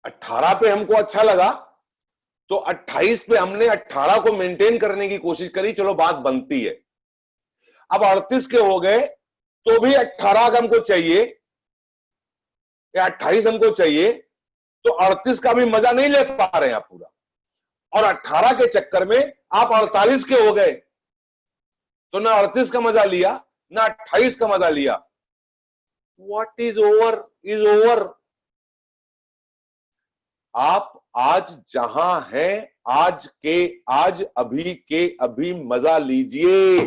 अठारह पे हमको अच्छा लगा तो 28 पे हमने 18 को मेंटेन करने की कोशिश करी, चलो बात बनती है। अब 38 के हो गए तो भी 18 हमको चाहिए या 28 हमको चाहिए, तो 38 का भी मजा नहीं ले पा रहे हैं आप पूरा, और 18 के चक्कर में आप 48 के हो गए तो ना 38 का मजा लिया ना 28 का मजा लिया। What is over. आप आज जहां हैं, आज अभी के अभी मजा लीजिए।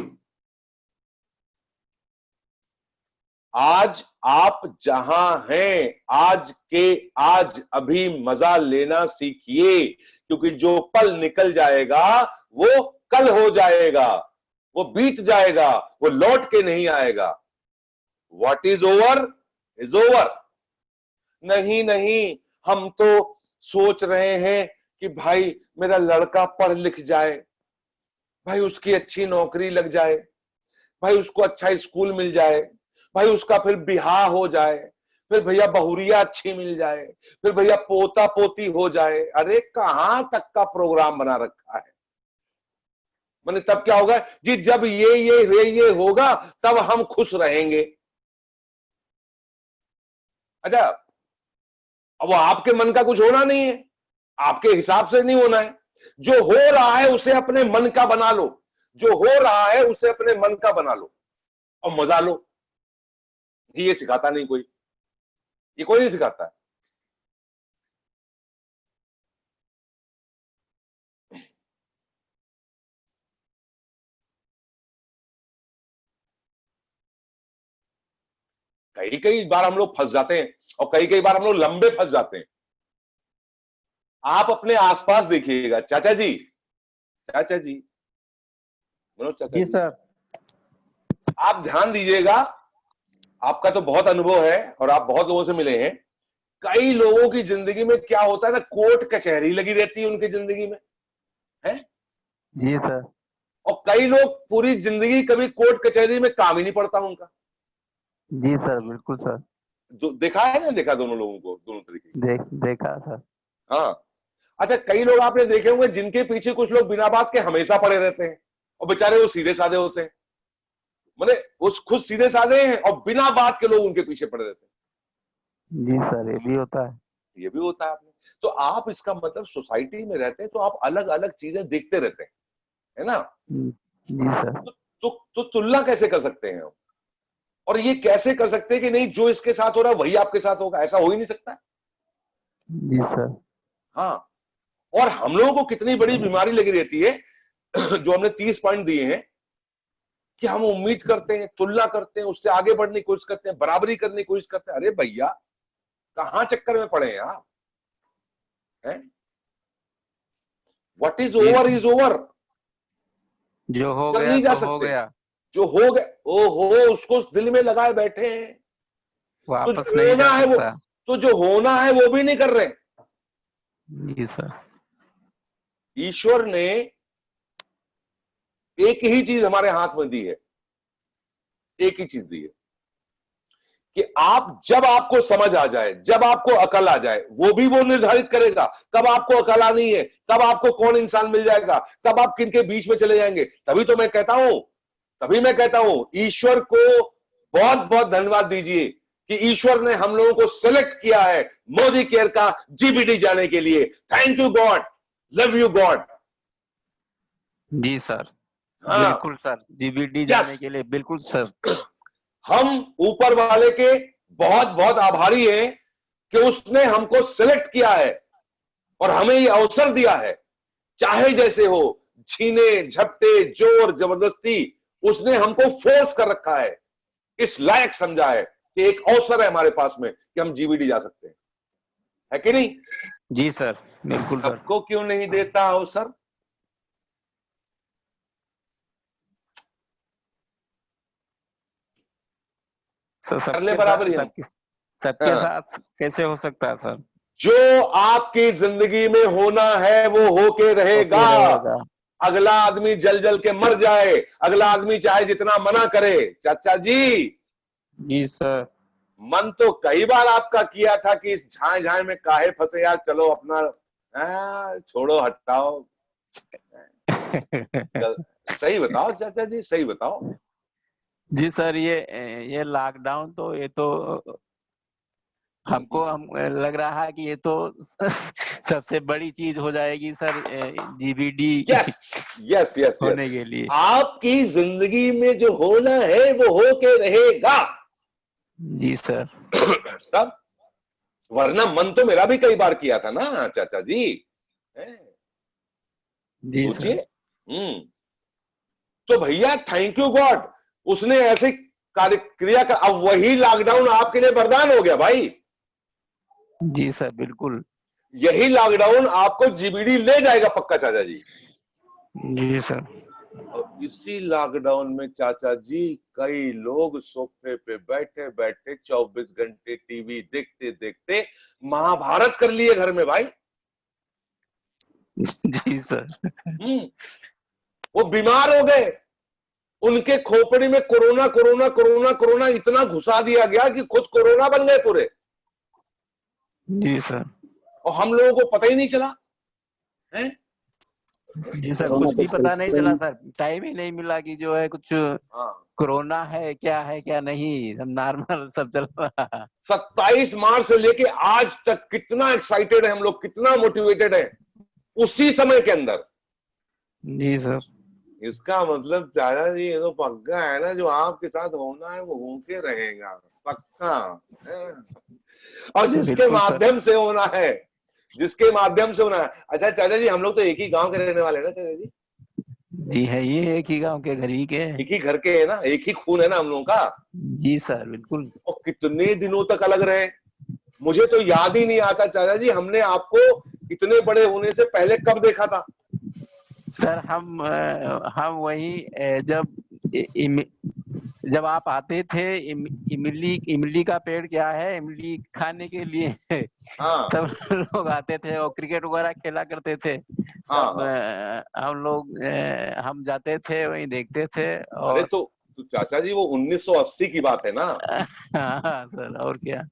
आज आप जहां हैं, आज के आज अभी मजा लेना सीखिए, क्योंकि जो पल निकल जाएगा वो कल हो जाएगा। वो बीत जाएगा, वो लौट के नहीं आएगा। What is over is over. नहीं नहीं, हम तो सोच रहे हैं कि भाई मेरा लड़का पढ़ लिख जाए, भाई उसकी अच्छी नौकरी लग जाए, भाई उसको अच्छा स्कूल मिल जाए, भाई उसका फिर बिहार हो जाए, फिर भैया बहुरिया अच्छी मिल जाए, फिर भैया पोता पोती हो जाए। अरे कहां तक का प्रोग्राम बना रखा है। मैंने तब क्या होगा जी, जब ये होगा तब हम खुश रहेंगे। अच्छा, अब वो आपके मन का कुछ होना नहीं है, आपके हिसाब से नहीं होना है। जो हो रहा है उसे अपने मन का बना लो, जो हो रहा है उसे अपने मन का बना लो और मजा लो। ये सिखाता नहीं कोई, ये कोई नहीं सिखाता है। कई कई बार हम लोग फंस जाते हैं और कई कई बार हम लोग लंबे फंस जाते हैं। आप अपने आसपास देखिएगा। चाचा जी, चाचा जी, मनोज चाचा जी जी, सर। आप ध्यान दीजिएगा, आपका तो बहुत अनुभव है और आप बहुत लोगों से मिले हैं। कई लोगों की जिंदगी में क्या होता है ना, कोर्ट कचहरी लगी रहती है उनकी जिंदगी में, है जी सर। और कई लोग पूरी जिंदगी कभी कोर्ट कचहरी में काम ही नहीं पड़ता उनका। जी सर, बिल्कुल सर। देखा है ना, देखा दोनों लोगों को, दोनों तरीके। देखा सर। हाँ। अच्छा, कई लोग आपने देखे होंगे जिनके पीछे कुछ लोग बिना बात के हमेशा पड़े रहते हैं और बेचारे वो सीधे साधे होते हैं। माने वो खुद सीधे साधे हैं और बिना बात के लोग उनके पीछे पड़े रहते हैं। जी सर, ये भी होता है। ये भी होता है आपने। तो आप, इसका मतलब सोसाइटी में रहते हैं तो आप अलग अलग चीजें देखते रहते हैं, है ना। जी सर। तो तुलना कैसे कर सकते हैं हम, और ये कैसे कर सकते हैं कि नहीं जो इसके साथ हो रहा है वही आपके साथ होगा? ऐसा हो ही नहीं सकता। जी सर। हाँ, और हम लोगों को कितनी बड़ी बीमारी लगी रहती है जो हमने 30 पॉइंट दिए हैं, कि हम उम्मीद करते हैं, तुलना करते हैं, उससे आगे बढ़ने की कोशिश करते हैं, बराबरी करने की कोशिश करते हैं। अरे भैया, कहां चक्कर में पड़े हैं आप? What is over is over. जो हो कर गया नहीं जा तो हो सकते। गया, जो हो गए, ओ हो, उसको दिल में लगाए बैठे हैं। तो वापस जो नहीं होना जा है वो, सकता। तो जो होना है वो भी नहीं कर रहे। जी सर। ईश्वर ने एक ही चीज हमारे हाथ में दी है, एक ही चीज दी है कि आप, जब आपको समझ आ जाए, जब आपको अकल आ जाए, वो भी वो निर्धारित करेगा कब आपको अकल आनी है, कब आपको कौन इंसान मिल जाएगा, कब आप किनके बीच में चले जाएंगे। तभी तो मैं कहता हूं, तभी मैं कहता हूं, ईश्वर को बहुत बहुत धन्यवाद दीजिए कि ईश्वर ने हम लोगों को सिलेक्ट किया है मोदी केयर का जीबीडी जाने के लिए। Thank you God, love you God. जी सर, हाँ, बिल्कुल सर, जीबीडी जाने के लिए बिल्कुल सर। हम ऊपर वाले के बहुत बहुत आभारी हैं कि उसने हमको सिलेक्ट किया है और हमें ये अवसर दिया है। चाहे जैसे हो, छीने झपटे जोर जबरदस्ती, उसने हमको फोर्स कर रखा है, इस लायक समझा है कि एक अवसर है हमारे पास में कि हम जीबीडी जा सकते हैं, है कि नहीं? जी सर, बिल्कुल सर। सबको क्यों नहीं देता अवसर? सर कर ले बराबरी हम। सबके हाँ। साथ कैसे हो सकता है सर? जो आपकी जिंदगी में होना है वो होके रहेगा। रहेगा। अगला आदमी जल जल के मर जाए, अगला आदमी चाहे जितना मना करे। चाचा जी, जी सर। मन तो कई बार आपका किया था कि इस झाए झाए में काहे फंसे यार, चलो अपना छोड़ो, हटाओ। सही बताओ चाचा जी, सही बताओ। जी सर, ये लॉकडाउन तो, ये तो हमको हम लग रहा है कि ये तो सबसे बड़ी चीज हो जाएगी sir, GBD yes yes yes होने के लिए। आपकी जिंदगी में जो होना है वो होके रहेगा। जी सर। तब, वरना मन तो मेरा भी कई बार किया था ना चाचा जी। जी सोचिए। सर। तो भैया थैंक यू गॉड, उसने ऐसे कार्य क्रिया कर, अब वही लॉकडाउन आपके लिए वरदान हो गया भाई। जी सर, बिल्कुल। यही लॉकडाउन आपको जीबीडी ले जाएगा पक्का चाचा जी। जी सर। और इसी लॉकडाउन में चाचा जी कई लोग सोफे पे बैठे बैठे 24 घंटे टीवी देखते देखते महाभारत कर लिए घर में भाई। जी सर। वो बीमार हो गए, उनके खोपड़ी में कोरोना कोरोना कोरोना कोरोना इतना घुसा दिया गया कि खुद कोरोना बन गए पूरे। जी सर। और हम लोगों को पता ही नहीं चला है। जी सर, कुछ भी पता नहीं चला सर, टाइम ही नहीं मिला कि जो है कुछ कोरोना है क्या नहीं, हम नॉर्मल सब चल रहा। 27 मार्च से लेके आज तक कितना एक्साइटेड है हम लोग, कितना मोटिवेटेड है उसी समय के अंदर। जी सर। इसका मतलब चाचा जी ये तो पक्का है ना, जो आपके साथ होना है वो होके रहेगा पक्का। और जिसके माध्यम से होना है, जिसके माध्यम से होना है। अच्छा चाचा जी, हम लोग तो एक ही गांव के रहने वाले हैं ना चाचा जी? जी है, ये एक ही गांव के, घर ही के, एक ही घर के है ना, एक ही खून है ना हम लोगों का। जी सर बिल्कुल। और कितने दिनों तक अलग रहे, मुझे तो याद ही नहीं आता चाचा जी, हमने आपको इतने बड़े होने से पहले कब देखा था? सर हम वही जब आप आते थे, इमली का पेड़ क्या है, इमली खाने के लिए सब लोग आते थे और क्रिकेट वगैरह खेला करते थे। हम लोग हम जाते थे, वहीं देखते थे। और अरे तो चाचा जी वो 1980 की बात है ना? हाँ सर, और क्या।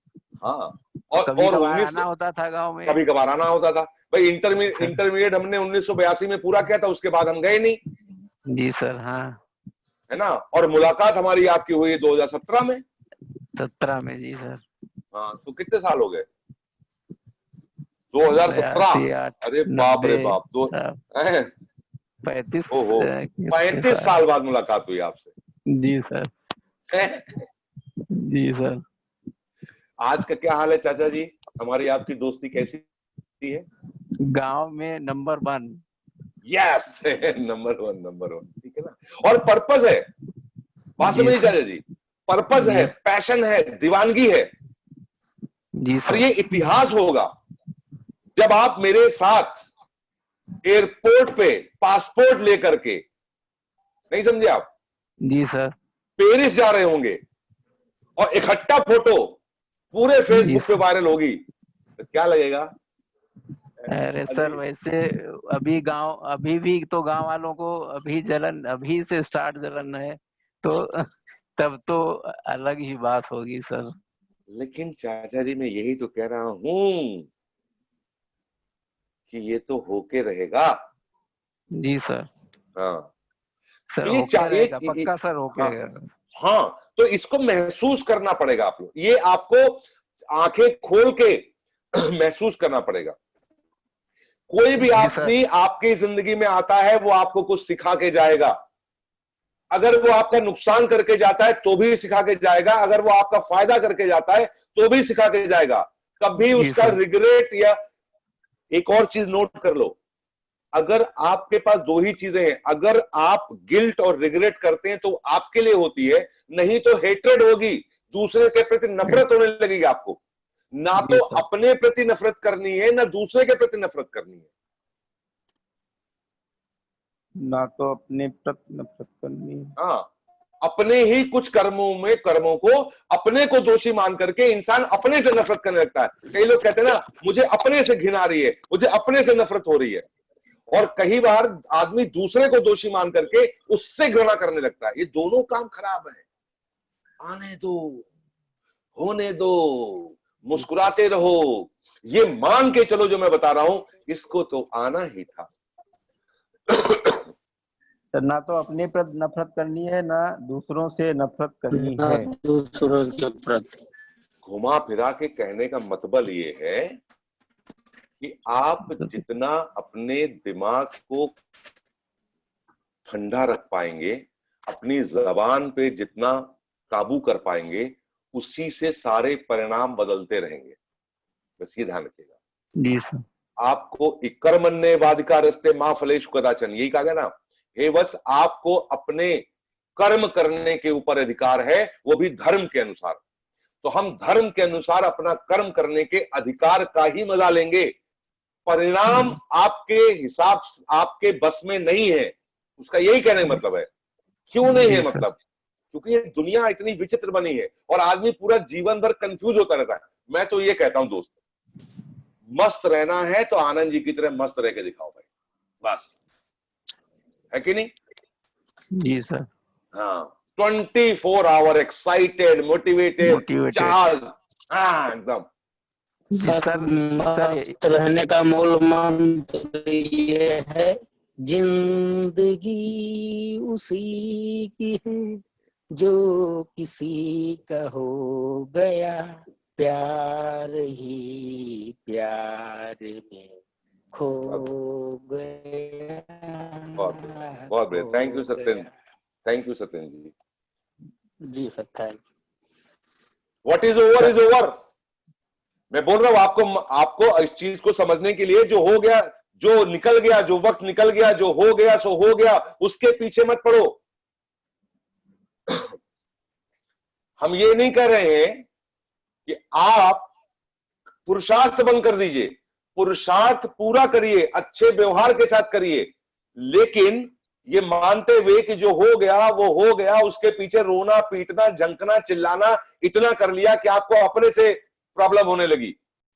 हाँ, कभी कभार आना होता था गांव में, कभी कभार आना होता था भाई। इंटरमीडिएट हमने 1982 में पूरा किया था, उसके बाद हम गए नहीं। जी सर। हाँ है ना। और मुलाकात हमारी आपकी हुई 2017 में। 17 में जी सर। हाँ, तो कितने साल हो गए? 2017। अरे बाप रे बाप, 35 साल बाद मुलाकात हुई आपसे। जी सर। जी सर। आज का क्या हाल है चाचा जी? हमारी आपकी दोस्ती कैसी है? गांव में नंबर 1। यस, नंबर 1 ठीक है ना। और पर्पस है, बात समझिए चाचा जी, पर्पस है, पैशन है, दीवानगी है जी सर। और ये इतिहास होगा जब आप मेरे साथ एयरपोर्ट पे पासपोर्ट लेकर के, नहीं समझे आप? जी सर। पेरिस जा रहे होंगे और इकट्ठा फोटो पूरे फेसबुक पे वायरल होगी, तो क्या लगेगा? अरे सर, वैसे अभी भी तो गांव वालों को अभी से स्टार्ट जलन है, तो तब तो अलग ही बात होगी सर। लेकिन चाचा जी मैं यही तो कह रहा हूं कि ये तो होके रहेगा। जी सर। हाँ सर, ये चाहिए पक्का सर, होके रहेगा। हाँ, तो इसको महसूस करना पड़ेगा आप लोग, ये आपको आंखें खोल के महसूस करना पड़ेगा। कोई भी आदमी आपकी जिंदगी में आता है वो आपको कुछ सिखा के जाएगा। अगर वो आपका नुकसान करके जाता है तो भी सिखा के जाएगा, अगर वो आपका फायदा करके जाता है तो भी सिखा के जाएगा। कभी उसका रिग्रेट, या एक और चीज नोट कर लो, अगर आपके पास दो ही चीजें हैं, अगर आप गिल्ट और रिग्रेट करते हैं तो आपके लिए होती है, नहीं तो हेट्रेड होगी, दूसरे के प्रति नफरत होने लगेगी आपको। ना तो अपने प्रति नफरत करनी है, ना दूसरे के प्रति नफरत करनी है। ना तो अपने प्रति नफरत करनी है। हाँ, अपने ही कुछ कर्मों को अपने को दोषी मान करके इंसान अपने से नफरत करने लगता है। कई लोग कहते हैं ना, मुझे अपने से घिन आ रही है, मुझे अपने से नफरत हो रही है। और कई बार आदमी दूसरे को दोषी मान करके उससे घृणा करने लगता है। ये दोनों काम खराब है। आने दो, होने दो, मुस्कुराते रहो, ये मान के चलो जो मैं बता रहा हूं, इसको तो आना ही था। ना तो अपने प्रति नफरत करनी है, ना दूसरों से नफरत करनी है। दूसरों के प्रति घुमा फिरा के कहने का मतलब ये है कि आप जितना अपने दिमाग को ठंडा रख पाएंगे, अपनी जबान पे जितना काबू कर पाएंगे, उसी से सारे परिणाम बदलते रहेंगे। बस ये ध्यान रखिएगा। जी सर। आपको कर्मण्ये वाधिकारस्ते मा फलेषु कदाचन, यही कहा गया ना। हे बस आपको अपने कर्म करने के ऊपर अधिकार है, वो भी धर्म के अनुसार। तो हम धर्म के अनुसार अपना कर्म करने के अधिकार का ही मजा लेंगे। परिणाम आपके हिसाब, आपके बस में नहीं है। उसका यही कहने का मतलब है। क्यों नहीं है मतलब? क्योंकि ये दुनिया इतनी विचित्र बनी है और आदमी पूरा जीवन भर कंफ्यूज होता रहता है। मैं तो ये कहता हूं दोस्त, मस्त रहना है तो आनंद जी की तरह मस्त रह के दिखाओ भाई, बस, है कि नहीं? जी सर। हाँ, 24 आवर एक्साइटेड, मोटिवेटेड, चार्ज, हाँ एकदम। मस्त रहने का मूल मंत्र ये है, जिंदगी उसी की है जो किसी का हो गया, प्यार ही प्यार में खो गया। बहुत बढ़िया, thank you Satyendra, thank you Satyendra ji. जी sir, thank. What is over is over. मैं बोल रहा हूं आपको इस चीज को समझने के लिए, जो हो गया, जो निकल गया, जो वक्त निकल गया, जो हो गया सो हो गया, उसके पीछे मत पड़ो। हम ये नहीं कह रहे हैं कि आप पुरुषार्थ बंद कर दीजिए, पुरुषार्थ पूरा करिए, अच्छे व्यवहार के साथ करिए, लेकिन ये मानते हुए कि जो हो गया वो हो गया, उसके पीछे रोना पीटना झंकना चिल्लाना इतना कर लिया कि आपको अपने से प्रॉब्लम होने लगी,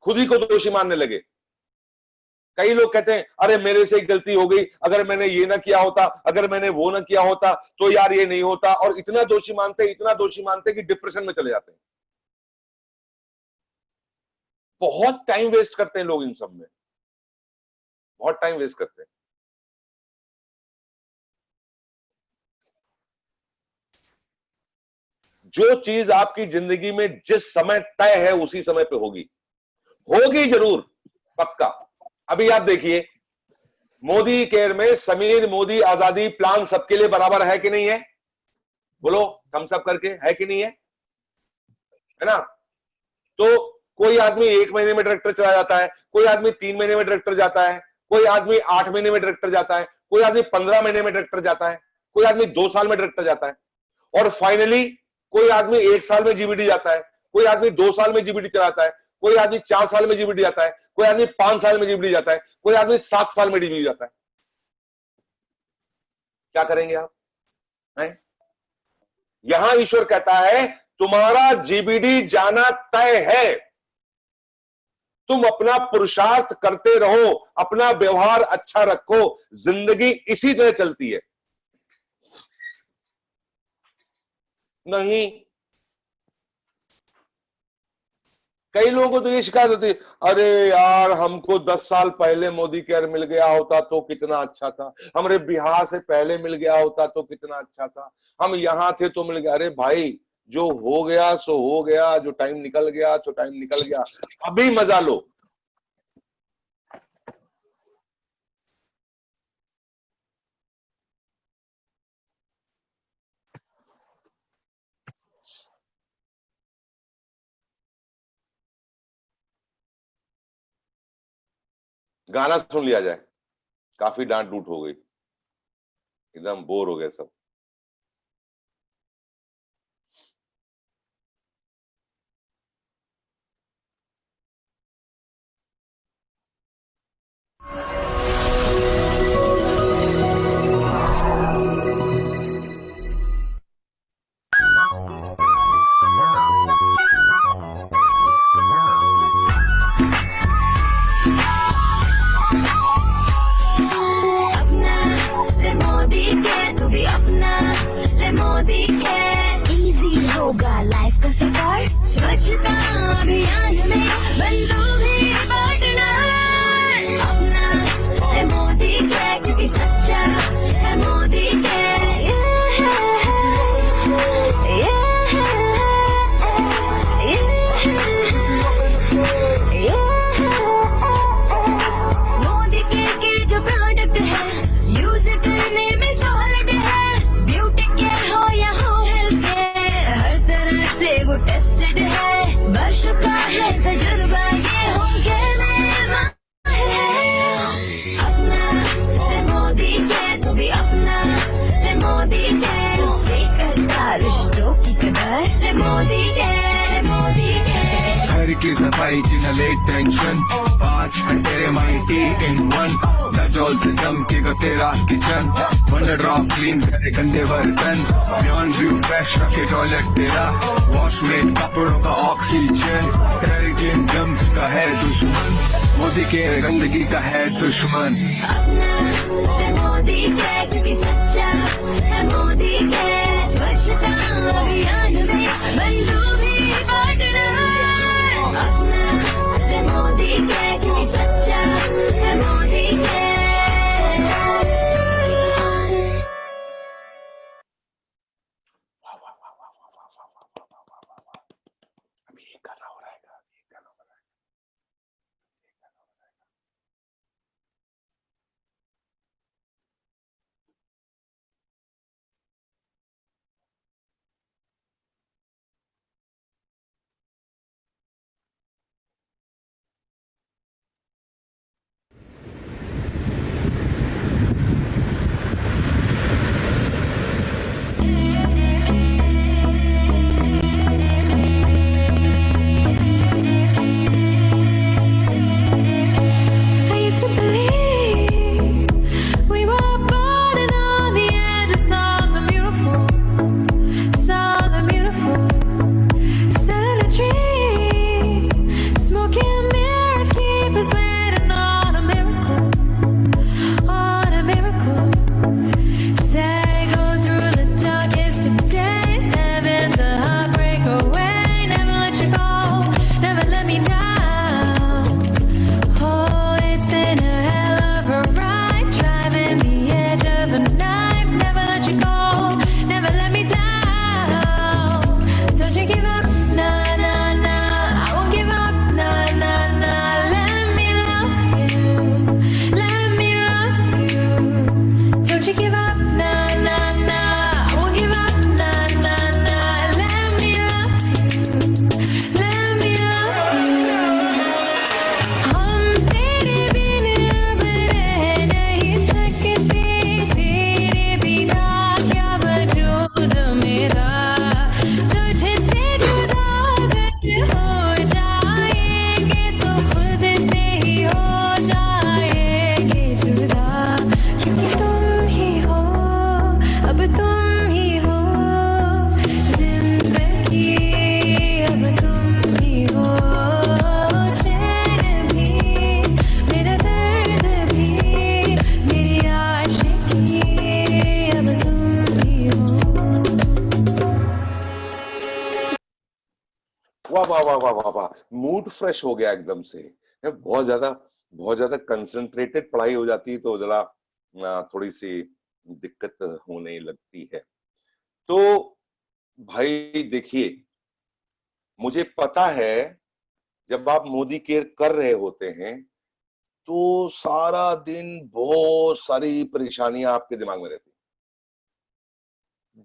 खुद ही को दोषी मानने लगे। कई लोग कहते हैं अरे मेरे से गलती हो गई, अगर मैंने ये ना किया होता, अगर मैंने वो ना किया होता तो यार ये नहीं होता, और इतना दोषी मानते कि डिप्रेशन में चले जाते हैं। बहुत टाइम वेस्ट करते हैं लोग इन सब में, बहुत टाइम वेस्ट करते हैं। जो चीज आपकी जिंदगी में जिस समय तय है उसी समय पे होगी जरूर, पक्का। अभी आप देखिए, मोदी केयर में समीर मोदी आजादी प्लान सबके लिए बराबर है कि नहीं है? बोलो थम्स अप करके, है कि नहीं है? है ना? तो कोई आदमी 1 महीने में ट्रैक्टर चला जाता है, कोई आदमी 3 महीने में ट्रैक्टर जाता है, कोई आदमी 8 महीने में ट्रैक्टर जाता है, कोई आदमी 15 महीने में ट्रैक्टर जाता है, कोई आदमी 2 साल में ट्रैक्टर जाता है, और फाइनली कोई आदमी 1 साल में जीबीडी जाता है, कोई आदमी 2 साल में जीबीडी चलाता है, कोई आदमी 4 साल में जीबीडी जाता है, कोई आदमी 5 साल में जीबीडी जाता है, कोई आदमी 7 साल में जीबीडी जाता है। क्या करेंगे आप? हैं? यहां ईश्वर कहता है तुम्हारा जीबीडी जाना तय है, तुम अपना पुरुषार्थ करते रहो, अपना व्यवहार अच्छा रखो, जिंदगी इसी तरह चलती है। नहीं, कई लोगों को तो ये शिकायत होती है, अरे यार हमको 10 साल पहले मोदी केयर मिल गया होता तो कितना अच्छा था, हमारे बिहार से पहले मिल गया होता तो कितना अच्छा था, हम यहां थे तो मिल गया। अरे भाई, जो हो गया सो हो गया, जो टाइम निकल गया तो टाइम निकल गया, अभी मजा लो। गाना सुन लिया जाए, काफी डांट डूट हो गई, एकदम बोर हो गए सब। स्वच्छता अभियान में बंदो भी पार्टनर, अपना है मोदी के, क्योंकि सच्चा है मोदी के। मोदी के जो प्रोडक्ट है यूज करने में सॉलिड है, ब्यूटी केयर हो या हो हेल्थ केयर, हर तरह से वो टेस्टेड है। की सफाई की न ले टेंशन, पास है तेरे माइटी इन वन, नजोल से चमकेगा तेरा किचन, वन ड्रॉप क्लीन करे गंदे बर्तन, बियॉन्ड व्यू फ्रेश रखे टॉयलेट तेरा, वॉशमेट कपड़ों का ऑक्सीजन, सेरेटिन जम्स का है दुश्मन, मोदी के गंदगी का है दुश्मन। मोदी के क्योंकि सच्चा है, मोदी के स्वच्छता अभियान में बंदूकी बांटना, अपना मोदी के क्योंकि सच्चा है, मोदी के। अभी ये गाना हो रहा है, ये गाना हो रहा है। I used to believe we were burning on the edge of something beautiful, something beautiful. Selling a dream, smoking mirrors keep us waiting on a miracle, on a miracle. Say go through the darkest of days, heaven's a heartbreak away. Never let you go, never let me down. Oh, it's been a hell of a ride, driving the edge of a knife. Never let you go, never let me down. Don't you give up, nah, nah, nah. I won't give up, nah, nah, nah. Let me love you, let me love you. Don't you give up, nah, nah, nah. I won't give up, nah, nah, nah. Let me love you, let me love you. हम तेरे बिन अब रह नहीं सकते, तेरे बिना क्या वजूद मेरा, तुझसे जुदा अगर हो जाएंगे तो खुद से ही हो जाएंगे जुदा, क्योंकि तुम ही हो, अब तुम ही हो जिंदगी, अब तुम ही हो चैन भी, मेरा दर्द भी, मेरी आशिकी, अब तुम ही हो। वाह वाह वाह वाह वाह वाह, मूड फ्रेश हो गया एकदम से। बहुत ज्यादा कंसंट्रेटेड पढ़ाई हो जाती है तो जरा थोड़ी सी दिक्कत होने लगती है। तो भाई देखिए, मुझे पता है जब आप मोदी केयर कर रहे होते हैं तो सारा दिन बहुत सारी परेशानियां आपके दिमाग में रहती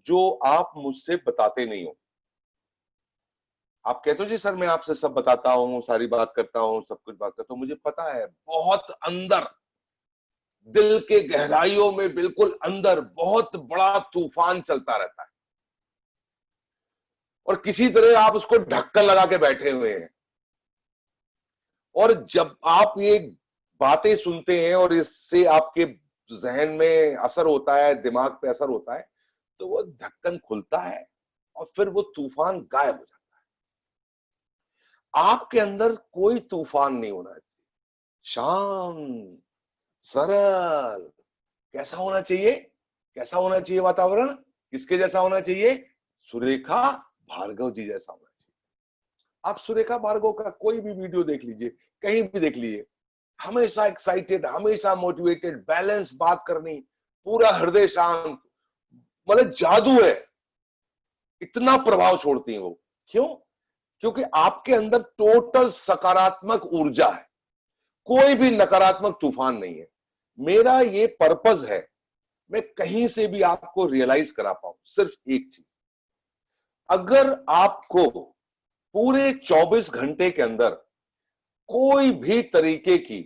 जो आप मुझसे बताते नहीं हो। आप कहते हो जी सर मैं आपसे सब बताता हूँ, सारी बात करता हूँ, सब कुछ बात करता हूँ, मुझे पता है बहुत अंदर दिल के गहराइयों में बिल्कुल अंदर बहुत बड़ा तूफान चलता रहता है और किसी तरह आप उसको ढक्कन लगा के बैठे हुए हैं। और जब आप ये बातें सुनते हैं और इससे आपके जहन में असर होता है, दिमाग पे असर होता है, तो वो ढक्कन खुलता है और फिर वो तूफान गायब हो जाता है। आपके अंदर कोई तूफान नहीं होना चाहिए, शांत सरल। कैसा होना चाहिए? कैसा होना चाहिए वातावरण? किसके जैसा होना चाहिए? सुरेखा भार्गव जी जैसा होना चाहिए। आप सुरेखा भार्गव का कोई भी वीडियो देख लीजिए, कहीं भी देख लीजिए, हमेशा एक्साइटेड, हमेशा मोटिवेटेड, बैलेंस बात करनी, पूरा हृदय शांत, मतलब जादू है, इतना प्रभाव छोड़ती हैं वो। क्यों? क्योंकि आपके अंदर टोटल सकारात्मक ऊर्जा है, कोई भी नकारात्मक तूफान नहीं है। मेरा ये पर्पस है, मैं कहीं से भी आपको रियलाइज करा पाऊं सिर्फ एक चीज, अगर आपको पूरे 24 घंटे के अंदर कोई भी तरीके की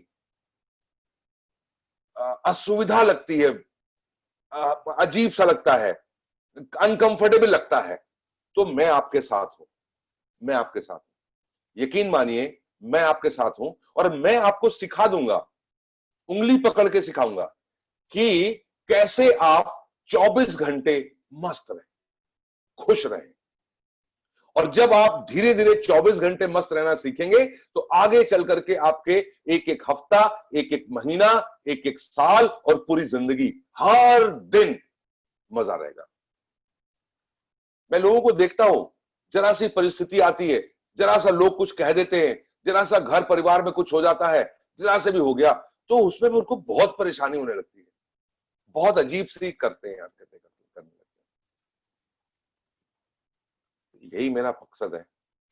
असुविधा लगती है, अजीब सा लगता है, अनकंफर्टेबल लगता है, तो मैं आपके साथ हूं, मैं आपके साथ हूं। यकीन मानिए मैं आपके साथ हूं और मैं आपको सिखा दूंगा, उंगली पकड़ के सिखाऊंगा कि कैसे आप 24 घंटे मस्त रहें, खुश रहें। और जब आप धीरे धीरे 24 घंटे मस्त रहना सीखेंगे तो आगे चल करके आपके एक एक हफ्ता, एक एक महीना, एक एक साल और पूरी जिंदगी हर दिन मजा रहेगा। मैं लोगों को देखता हूं, जरा सी परिस्थिति आती है, जरा सा लोग कुछ कह देते हैं, जरा सा घर परिवार में कुछ हो जाता है, जरा से भी हो गया तो उसमें उनको बहुत परेशानी होने लगती है, बहुत अजीब सी करते हैं हरकतें करने लगते हैं। यही मेरा मकसद है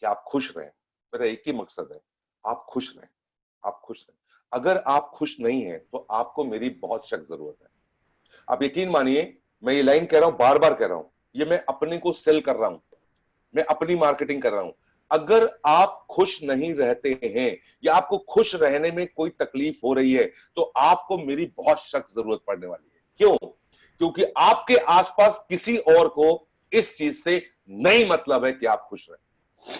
कि आप खुश रहें। मेरा एक ही मकसद है, आप खुश रहें, आप खुश रहें। अगर आप खुश नहीं हैं तो आपको मेरी बहुत सख्त जरूरत है। आप यकीन मानिए, मैं ये लाइन कह रहा हूं, बार बार कह रहा हूं, ये मैं अपने को सेल कर रहा हूं, मैं अपनी मार्केटिंग कर रहा हूं। अगर आप खुश नहीं रहते हैं या आपको खुश रहने में कोई तकलीफ हो रही है तो आपको मेरी बहुत सख्त जरूरत पड़ने वाली है। क्यों? क्योंकि आपके आसपास किसी और को इस चीज से नहीं मतलब है कि आप खुश रहें,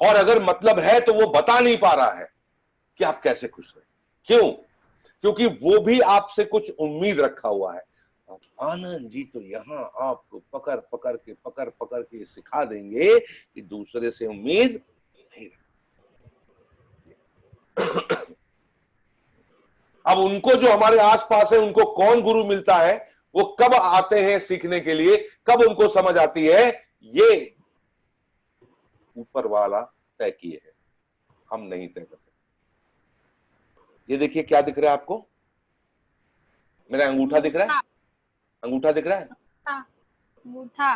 और अगर मतलब है तो वो बता नहीं पा रहा है कि आप कैसे खुश रहें। क्यों? क्योंकि वो भी आपसे कुछ उम्मीद रखा हुआ है। आनंद जी तो यहां आपको पकड़ पकड़ के सिखा देंगे कि दूसरे से उम्मीद नहीं रखनी। अब उनको जो हमारे आसपास है, उनको कौन गुरु मिलता है, वो कब आते हैं सीखने के लिए, कब उनको समझ आती है, ये ऊपर वाला तय किए है, हम नहीं तय कर सकते। ये देखिए क्या दिख रहा है आपको, मेरा अंगूठा दिख रहा है, अंगूठा दिख रहा है, अंगूठा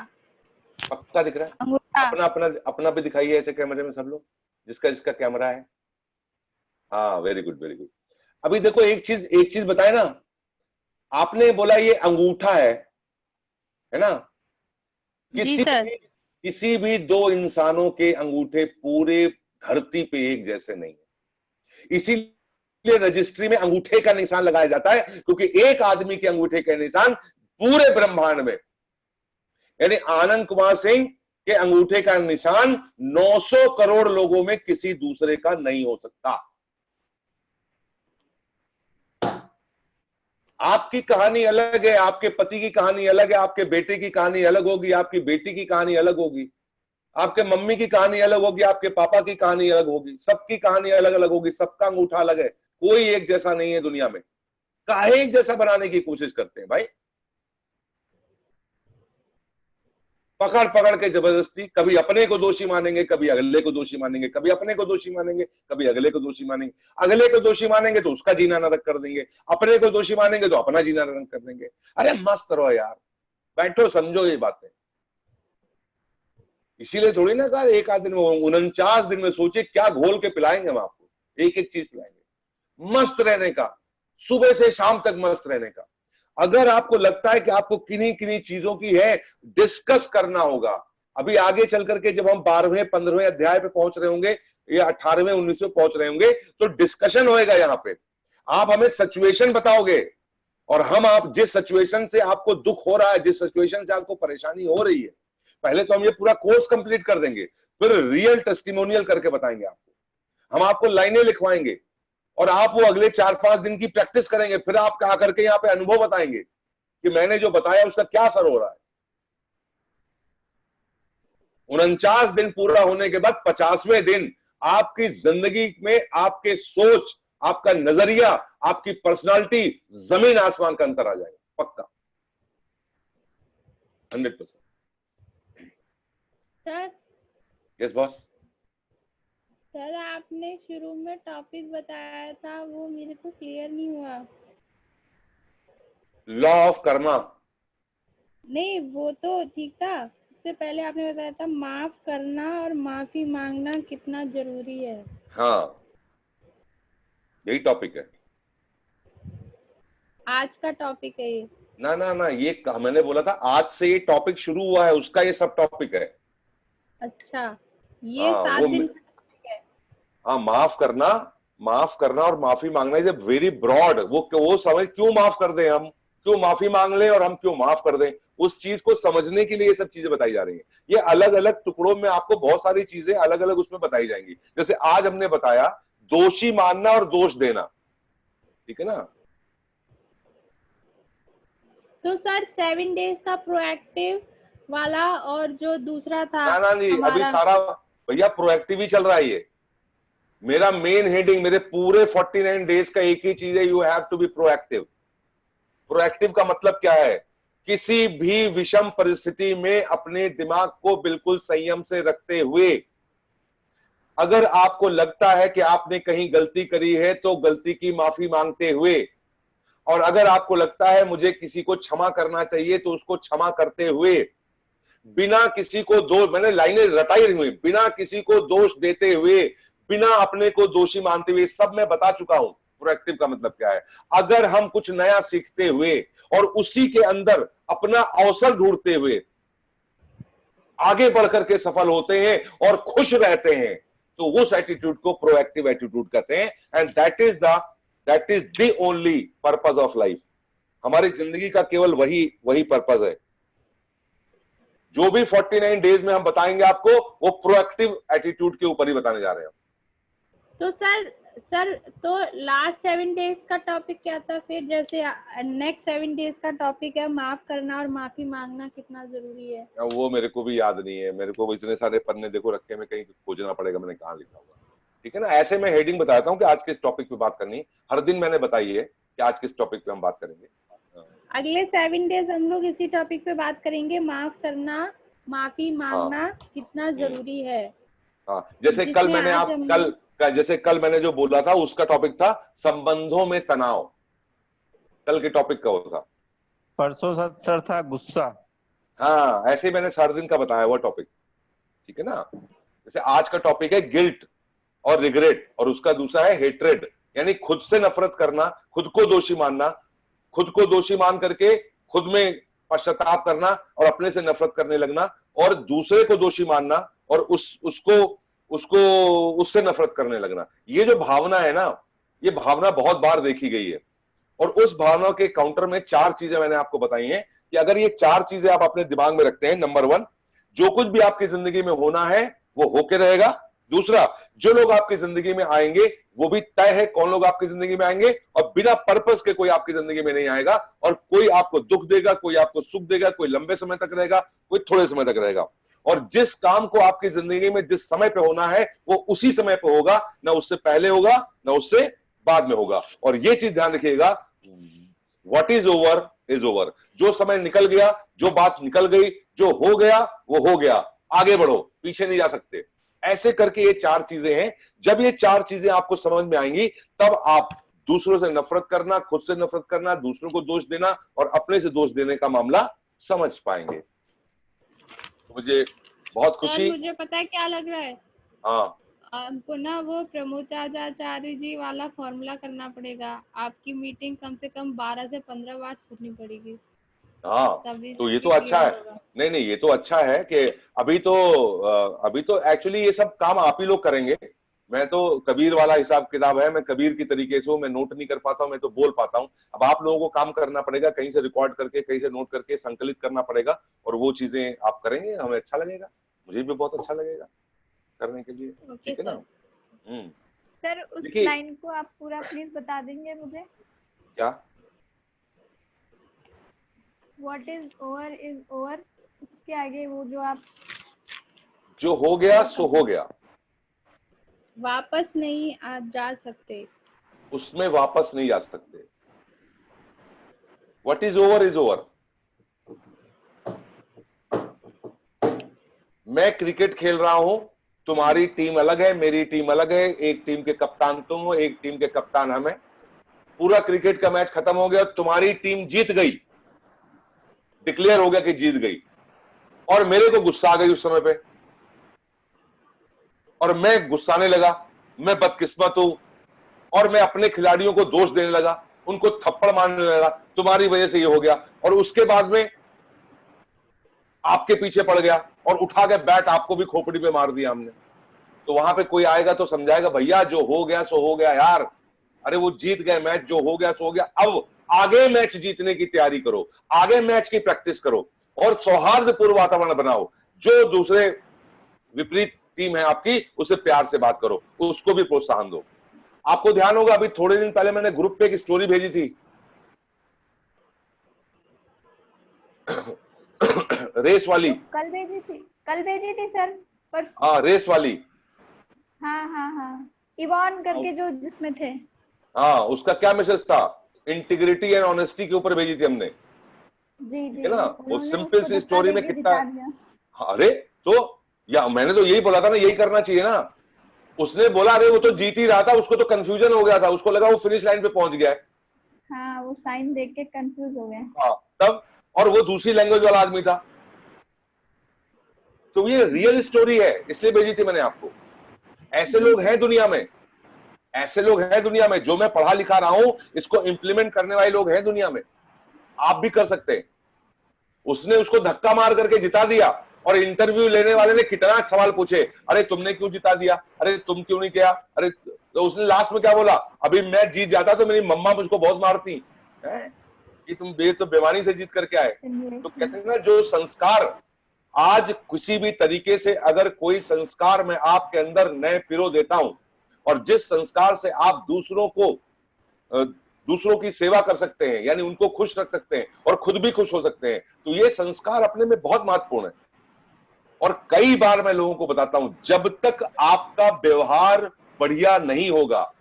पक्का दिख रहा है। अंगूठा अपना भी दिखाइए ऐसे कैमरे में सब लोग, जिसका कैमरा है। हाँ, वेरी गुड वेरी गुड। अभी देखो एक चीज बताए ना, आपने बोला ये अंगूठा है ना? किसी भी दो इंसानों के अंगूठे पूरे धरती पे एक जैसे नहीं है। इसीलिए रजिस्ट्री में अंगूठे का निशान लगाया जाता है, क्योंकि एक आदमी के अंगूठे का निशान पूरे ब्रह्मांड में, यानी आनंद कुमार सिंह के अंगूठे का निशान 900 करोड़ लोगों में किसी दूसरे का नहीं हो सकता। आपकी कहानी अलग है, आपके पति की कहानी अलग है, आपके बेटे की कहानी अलग होगी, आपकी बेटी की कहानी अलग होगी, आपके मम्मी की कहानी अलग होगी, आपके पापा की कहानी अलग होगी, सबकी कहानी अलग अलग होगी, सबका अंगूठा अलग है, कोई एक जैसा नहीं है दुनिया में। काहे एक जैसा बनाने की कोशिश करते हैं भाई? पकड़ के जबरदस्ती, कभी अपने को दोषी मानेंगे, कभी अगले को दोषी मानेंगे, कभी अपने को दोषी मानेंगे, कभी अगले को दोषी मानेंगे। अगले को दोषी मानेंगे तो उसका जीना नरक कर देंगे, अपने को दोषी मानेंगे तो अपना जीना नरक कर देंगे। अरे मस्त रहो यार, बैठो समझो ये बातें। इसीलिए थोड़ी ना कहा एक आध दिन में, 49 दिन में सोचे क्या घोल के पिलाएंगे हम आपको, एक एक चीज पिलाएंगे। मस्त रहने का, सुबह से शाम तक मस्त रहने का। अगर आपको लगता है कि आपको किन्हीं किन्हीं चीजों की है डिस्कस करना होगा, अभी आगे चल करके जब हम 12वें 15वें अध्याय पे पहुंच रहे होंगे या 18वें 19वें पहुंच रहे होंगे तो डिस्कशन होएगा। यहां पे आप हमें सिचुएशन बताओगे और हम आप जिस सिचुएशन से आपको दुख हो रहा है, जिस सिचुएशन से आपको परेशानी हो रही है, पहले तो हम ये पूरा कोर्स कंप्लीट कर देंगे, फिर रियल टेस्टिमोनियल करके बताएंगे आपको। हम आपको लाइनें लिखवाएंगे और आप वो अगले 4-5 दिन की प्रैक्टिस करेंगे, फिर आप आकर के यहाँ पे अनुभव बताएंगे कि मैंने जो बताया उसका क्या असर हो रहा है। 49 दिन पूरा होने के बाद 50वें दिन आपकी जिंदगी में आपके सोच, आपका नजरिया, आपकी पर्सनालिटी जमीन आसमान का अंतर आ जाएगा, पक्का 100%। Sir yes boss. सर आपने शुरू में टॉपिक बताया था, वो मेरे को क्लियर नहीं हुआ। Law of Karma. नहीं वो तो ठीक था, इससे पहले आपने बताया था माफ करना और माफी मांगना कितना जरूरी है। हाँ, यही टॉपिक है, आज का टॉपिक है ये। ना ये मैंने बोला था आज से ये टॉपिक शुरू हुआ है, उसका ये सब टॉपिक है। अच्छा, ये 7 दिन का टॉपिक है। हाँ, माफ करना और माफी मांगना इज वेरी ब्रॉड। वो समझ क्यों माफ कर दें हम, क्यों माफी मांग लें और हम क्यों माफ कर दें, उस चीज को समझने के लिए ये सब चीजें बताई जा रही हैं। ये अलग अलग टुकड़ों में आपको बहुत सारी चीजें अलग अलग उसमें बताई जाएंगी। जैसे आज हमने बताया दोषी मानना और दोष देना, ठीक है ना। तो सर 7 डेज का प्रोएक्टिव वाला और जो दूसरा था ना जी, अभी सारा भैया प्रोएक्टिव ही चल रहा है। ये मेरा मेन हेडिंग, मेरे पूरे 49 डेज का एक ही चीज है, you have to be proactive. Proactive का मतलब क्या है? किसी भी विषम परिस्थिति में अपने दिमाग को बिल्कुल संयम से रखते हुए, अगर आपको लगता है कि आपने कहीं गलती करी है तो गलती की माफी मांगते हुए, और अगर आपको लगता है मुझे किसी को क्षमा करना चाहिए तो उसको क्षमा करते हुए, बिना किसी को दोष, मैंने लाइनें रटाई रही हुई, बिना किसी को दोष देते हुए, बिना अपने को दोषी मानते हुए, सब मैं बता चुका हूं। प्रोएक्टिव का मतलब क्या है? अगर हम कुछ नया सीखते हुए और उसी के अंदर अपना अवसर ढूंढते हुए आगे बढ़कर के सफल होते हैं और खुश रहते हैं, तो उस एटीट्यूड को प्रोएक्टिव एटीट्यूड कहते हैं। And that is the only purpose of life. हमारी जिंदगी का केवल वही पर्पस है। जो भी 49 डेज में हम बताएंगे आपको, वो प्रोएक्टिव एटीट्यूड के ऊपर ही बताने जा रहे हैं। तो सर तो लास्ट 7 डेज का टॉपिक क्या था फिर? जैसे नेक्स्ट 7 डेज का टॉपिक है माफ करना और माफी मांगना कितना जरूरी है। वो मेरे को भी याद नहीं है, मेरे को इतने सारे पन्ने देखो रखे, में कहीं खोजना पड़ेगा मैंने कहाँ लिखा हुआ, ठीक है ना। ऐसे मैं हेडिंग बताता हूँ कि आज किस टॉपिक पे बात करनी। हर दिन मैंने बताई है कि आज किस टॉपिक पे हम बात करेंगे। अगले 7 डेज हम लोग इसी टॉपिक पे बात करेंगे, माफ करना, माफी मांगना कितना जरूरी है। हाँ, जैसे कल मैंने जो बोला था उसका टॉपिक था संबंधों में तनाव। कल के टॉपिक का वो था। परसों सर था गुस्सा। हाँ, ऐसे ही मैंने 7 दिन का बताया हुआ टॉपिक, ठीक है ना। जैसे आज का टॉपिक है गिल्ट और रिग्रेट, और उसका दूसरा है हेट्रेड, यानी खुद से नफरत करना, खुद को दोषी मानना, खुद को दोषी मान करके खुद में पश्चाताप करना और अपने से नफरत करने लगना, और दूसरे को दोषी मानना और उससे नफरत करने लगना। ये जो भावना है ना, ये भावना बहुत बार देखी गई है, और उस भावना के काउंटर में 4 चीजें मैंने आपको बताई हैं कि अगर ये 4 चीजें आप अपने दिमाग में रखते हैं, नंबर 1, जो कुछ भी आपकी जिंदगी में होना है वो होके रहेगा। दूसरा, जो लोग आपकी जिंदगी में आएंगे वो भी तय है कौन लोग आपकी जिंदगी में आएंगे, और बिना पर्पस के कोई आपकी जिंदगी में नहीं आएगा, और कोई आपको दुख देगा, कोई आपको सुख देगा, कोई लंबे समय तक रहेगा, कोई थोड़े समय तक रहेगा। और जिस काम को आपकी जिंदगी में जिस समय पे होना है वो उसी समय पे होगा, ना उससे पहले होगा ना उससे बाद में होगा। और ये चीज ध्यान रखिएगा, what is over is over. जो समय निकल गया, जो बात निकल गई, जो हो गया वो हो गया, आगे बढ़ो, पीछे नहीं जा सकते। ऐसे करके ये 4 चीजें हैं। जब ये 4 चीजें आपको समझ में आएंगी, तब आप दूसरों से नफरत करना, खुद से नफरत करना, दूसरों को दोष देना और अपने से दोष देने का मामला समझ पाएंगे। मुझे बहुत खुशी, मुझे पता है क्या लग रहा है। हाँ, हमको ना वो प्रमोदाचार्य जी वाला फॉर्मूला करना पड़ेगा। आपकी मीटिंग कम से कम 12 से 15 बार सुननी पड़ेगी। हाँ, तो ये तो अच्छा है। नहीं, ये तो अच्छा है कि अभी तो एक्चुअली ये सब काम आप ही लोग करेंगे। मैं तो कबीर वाला हिसाब किताब है, मैं कबीर की तरीके से हूँ, मैं नोट नहीं कर पाता हूँ, मैं तो बोल पाता हूँ। अब आप लोगों को काम करना पड़ेगा, कहीं से रिकॉर्ड करके, कहीं से नोट करके संकलित करना पड़ेगा, और वो चीजें आप करेंगे, हमें अच्छा लगेगा, मुझे भी बहुत अच्छा लगेगा करने के लिए, ठीक है ना। सर उस लाइन को आप पूरा प्लीज बता देंगे मुझे? क्या? व्हाट इज ओवर, उसके आगे वो जो आप, जो हो गया सो हो गया, वापस नहीं आप जा सकते, उसमें वापस नहीं जा सकते। व्हाट इज ओवर, मैं क्रिकेट खेल रहा हूं, तुम्हारी टीम अलग है, मेरी टीम अलग है, एक टीम के कप्तान तुम हो, एक टीम के कप्तान हम हैं। पूरा क्रिकेट का मैच खत्म हो गया, तुम्हारी टीम जीत गई, डिक्लेयर हो गया कि जीत गई, और मेरे को गुस्सा आ गई उस समय पे, और मैं गुस्साने लगा, मैं बदकिस्मत हूं, और मैं अपने खिलाड़ियों को दोष देने लगा, उनको थप्पड़ मारने लगा, तुम्हारी वजह से ये हो गया, और उसके बाद में आपके पीछे पड़ गया और उठा के बैट आपको भी खोपड़ी पे मार दिया हमने। तो वहां पे कोई आएगा तो समझाएगा, भैया जो हो गया सो हो गया यार, अरे वो जीत गए मैच, जो हो गया सो हो गया, अब आगे मैच जीतने की तैयारी करो, आगे मैच की प्रैक्टिस करो और सौहार्दपूर्ण वातावरण बनाओ। जो दूसरे विपरीत टीम है आपकी, उससे प्यार से बात करो, उसको भी प्रोत्साहन दो। आपको ध्यान होगा अभी थोड़े दिन पहले मैंने ग्रुप पे एक स्टोरी भेजी थी रेस वाली। कल भेजी थी सर, पर हाँ, रेस वाली। हाँ इवॉन करके जो जिसमें थे। हाँ, उसका क्या मैसेज था? इंटीग्रिटी एंड ऑनेस्टी के ऊपर भेजी थी हमने, जी है ना? वो उन्होंने सिंपल उसको सी धक्का स्टोरी में देके कितना, जिता दिया। अरे तो या मैंने तो यही बोला था ना, यही करना चाहिए ना। उसने बोला अरे वो तो जीत ही रहा था, उसको तो कंफ्यूजन हो गया था, उसको लगा वो फिनिश लाइन पे पहुंच गया है। हाँ, वो साइन देख के कंफ्यूज हो गए। हाँ, तब और वो दूसरी लैंग्वेज वाला आदमी था। तो ये रियल स्टोरी है, इसलिए भेजी थी मैंने आपको। ऐसे लोग हैं दुनिया में, ऐसे लोग हैं दुनिया में। जो मैं पढ़ा लिखा रहा हूं, इसको इंप्लीमेंट करने वाले लोग हैं दुनिया में। आप भी कर सकते हैं। उसने उसको धक्का मार करके जिता दिया और इंटरव्यू लेने वाले ने कितना सवाल पूछे, अरे तुमने क्यों जिता दिया, अरे तुम क्यों नहीं किया, अरे तो उसने लास्ट में क्या बोला, अभी मैं जीत जाता तो मेरी मम्मा मुझको बहुत मारती है कि तुम तो बेमानी से जीत करके आए। तो कहते हैं ना, जो संस्कार आज किसी भी तरीके से अगर कोई संस्कार मैं आपके अंदर नए पिरो देता हूं और जिस संस्कार से आप दूसरों की सेवा कर सकते हैं, यानी उनको खुश रख सकते हैं और खुद भी खुश हो सकते हैं, तो ये संस्कार अपने में बहुत महत्वपूर्ण है। और कई बार मैं लोगों को बताता हूं, जब तक आपका व्यवहार बढ़िया नहीं होगा,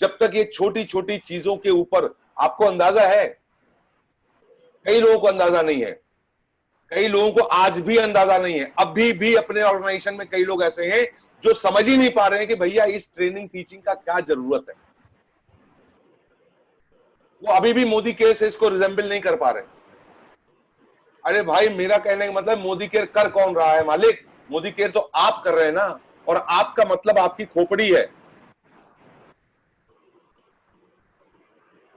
जब तक ये छोटी छोटी चीजों के ऊपर आपको अंदाजा है, कई लोगों को अंदाजा नहीं है, कई लोगों को आज भी अंदाजा नहीं है। अभी भी अपने ऑर्गेनाइजेशन में कई लोग ऐसे हैं जो समझ ही नहीं पा रहे हैं कि भैया इस ट्रेनिंग टीचिंग का क्या जरूरत है। वो अभी भी मोदी केयर से इसको रिजेंबल नहीं कर पा रहे। अरे भाई, मेरा कहने का मतलब मोदी केयर कर कौन रहा है मालिक? मोदी केयर तो आप कर रहे हैं ना, और आपका मतलब आपकी खोपड़ी है।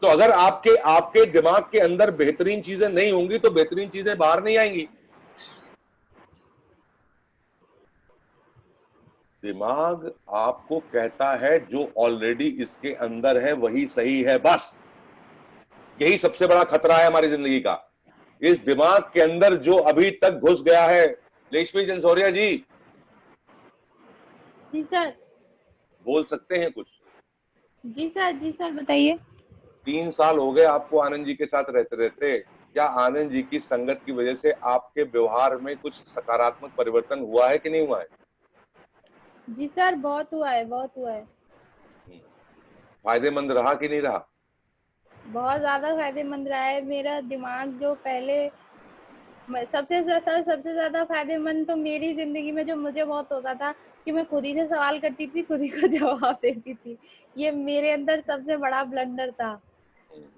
तो अगर आपके दिमाग के अंदर बेहतरीन चीजें नहीं होंगी तो बेहतरीन चीजें बाहर नहीं आएंगी। दिमाग आपको कहता है जो ऑलरेडी इसके अंदर है वही सही है, बस। यही सबसे बड़ा खतरा है हमारी जिंदगी का। इस दिमाग के अंदर जो अभी तक घुस गया है। लेशमी जंसौरिया जी सर। बोल सकते हैं कुछ? जी सर बताइए। 3 साल हो गए आपको आनंद जी के साथ रहते रहते। क्या आनंद जी की संगत की वजह से आपके व्यवहार में कुछ सकारात्मक परिवर्तन हुआ है कि नहीं हुआ है? जी सर, बहुत हुआ है। फायदेमंद रहा कि नहीं रहा? बहुत ज्यादा फायदेमंद रहा है। मेरा दिमाग जो पहले सबसे ज्यादा फायदेमंद तो मेरी जिंदगी में जो मुझे बहुत होता था कि मैं खुद ही से सवाल करती थी, खुद ही को जवाब देती थी। ये मेरे अंदर सबसे बड़ा ब्लंडर था।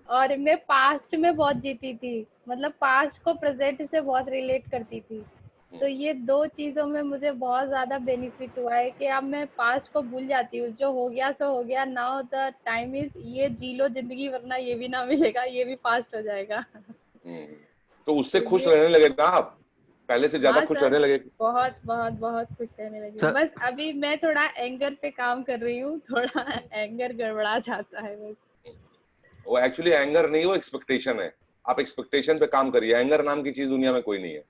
और मैं पास्ट में बहुत जीती थी, मतलब पास्ट को प्रेजेंट से बहुत रिलेट करती थी। तो ये 2 चीजों में मुझे बहुत ज्यादा बेनिफिट हुआ है कि अब मैं पास्ट को भूल जाती हूँ। जो हो गया सो हो गया, नाउ द टाइम इज, ये जी लो जिंदगी, वरना ये भी ना मिलेगा, ये भी पास्ट हो जाएगा। तो उससे खुश रहने लगे ना आप? पहले से ज्यादा हाँ खुश सर, रहने लगे? बहुत खुश रहने लगी। बस अभी मैं थोड़ा एंगर पे काम कर रही हूँ, थोड़ा एंगर गड़बड़ा जाता है बस। वो एक्चुअली एंगर नहीं, वो एक्सपेक्टेशन है। आप एक्सपेक्टेशन पे काम करिए। एंगर नाम की चीज दुनिया में कोई नहीं है।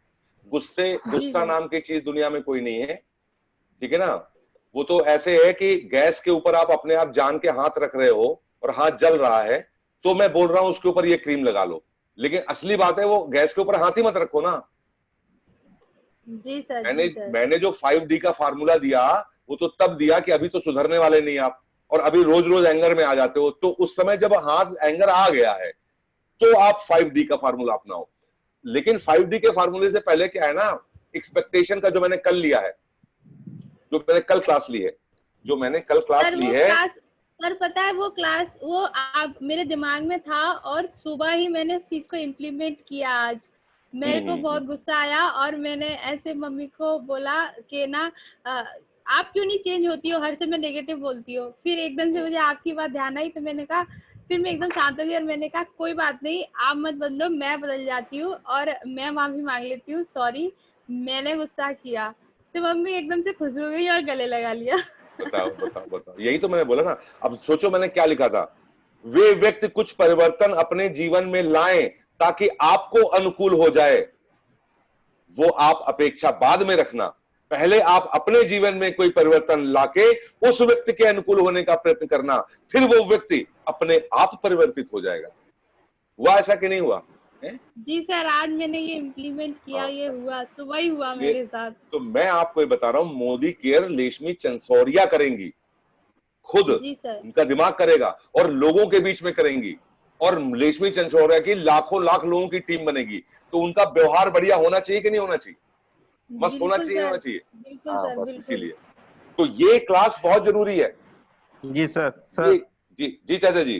गुस्सा नाम की चीज दुनिया में कोई नहीं है, ठीक है ना? वो तो ऐसे है कि गैस के ऊपर आप अपने आप जान के हाथ रख रहे हो और हाथ जल रहा है, तो मैं बोल रहा हूं उसके ऊपर ये क्रीम लगा लो। लेकिन असली बात है वो गैस के ऊपर हाथ ही मत रखो ना। जी सर। मैंने जो 5D का फार्मूला दिया, वो तो तब दिया कि अभी तो सुधरने वाले नहीं आप, और अभी रोज रोज एंगर में आ जाते हो। तो उस समय जब हाथ एंगर आ गया है तो आप 5D का फार्मूला अपनाओ। लेकिन 5D के फार्मूले से पहले क्या है ना, एक्सपेक्टेशन का जो मैंने कल लिया है, जो मैंने कल क्लास ली है, सर पता है वो क्लास, वो आप मेरे दिमाग में था और सुबह ही मैंने इस चीज को इम्प्लीमेंट किया। आज मेरे को बहुत गुस्सा आया और मैंने ऐसे मम्मी को बोला कि ना आप क्यों नहीं चेंज होती हो, हर समय नेगेटिव बोलती हो। फिर एकदम से मुझे आपकी बात ध्यान आई, तो मैंने कहा, फिर मैं एकदम शांत हो गई और मैंने कहा कोई बात नहीं, आप मत बदलो, मैं बदल जाती हूँ और मैं माफी मांग लेती हूँ, सॉरी मैंने गुस्सा किया। तो मम्मी एकदम से खुश हो गई और गले लगा लिया। बताओ। यही तो मैंने बोला ना। अब सोचो मैंने क्या लिखा था, वे व्यक्ति कुछ परिवर्तन अपने जीवन में लाएं ताकि आपको अनुकूल हो जाए। वो आप अपेक्षा बाद में रखना, पहले आप अपने जीवन में कोई परिवर्तन लाके उस व्यक्ति के अनुकूल होने का प्रयत्न करना, फिर वो व्यक्ति अपने आप परिवर्तित हो जाएगा। हुआ ऐसा कि नहीं हुआ है? जी सर, आज मैंने ये इम्प्लीमेंट किया, ये हुआ, सुबह ही हुआ मेरे साथ। तो मैं आपको ये बता रहा हूं, मोदी केयर लेशमी चंसोरिया करेंगी खुद, जी सर। उनका दिमाग करेगा और लोगों के बीच में करेंगी, और लेशमी चंसोरिया की लाखों लाख लोगों की टीम बनेगी। तो उनका व्यवहार बढ़िया होना चाहिए कि नहीं होना चाहिए? मस्त होना चाहिए, होना चाहिए। हाँ, बस इसीलिए तो ये क्लास बहुत जरूरी है। जी सर। जी जी चाचा जी।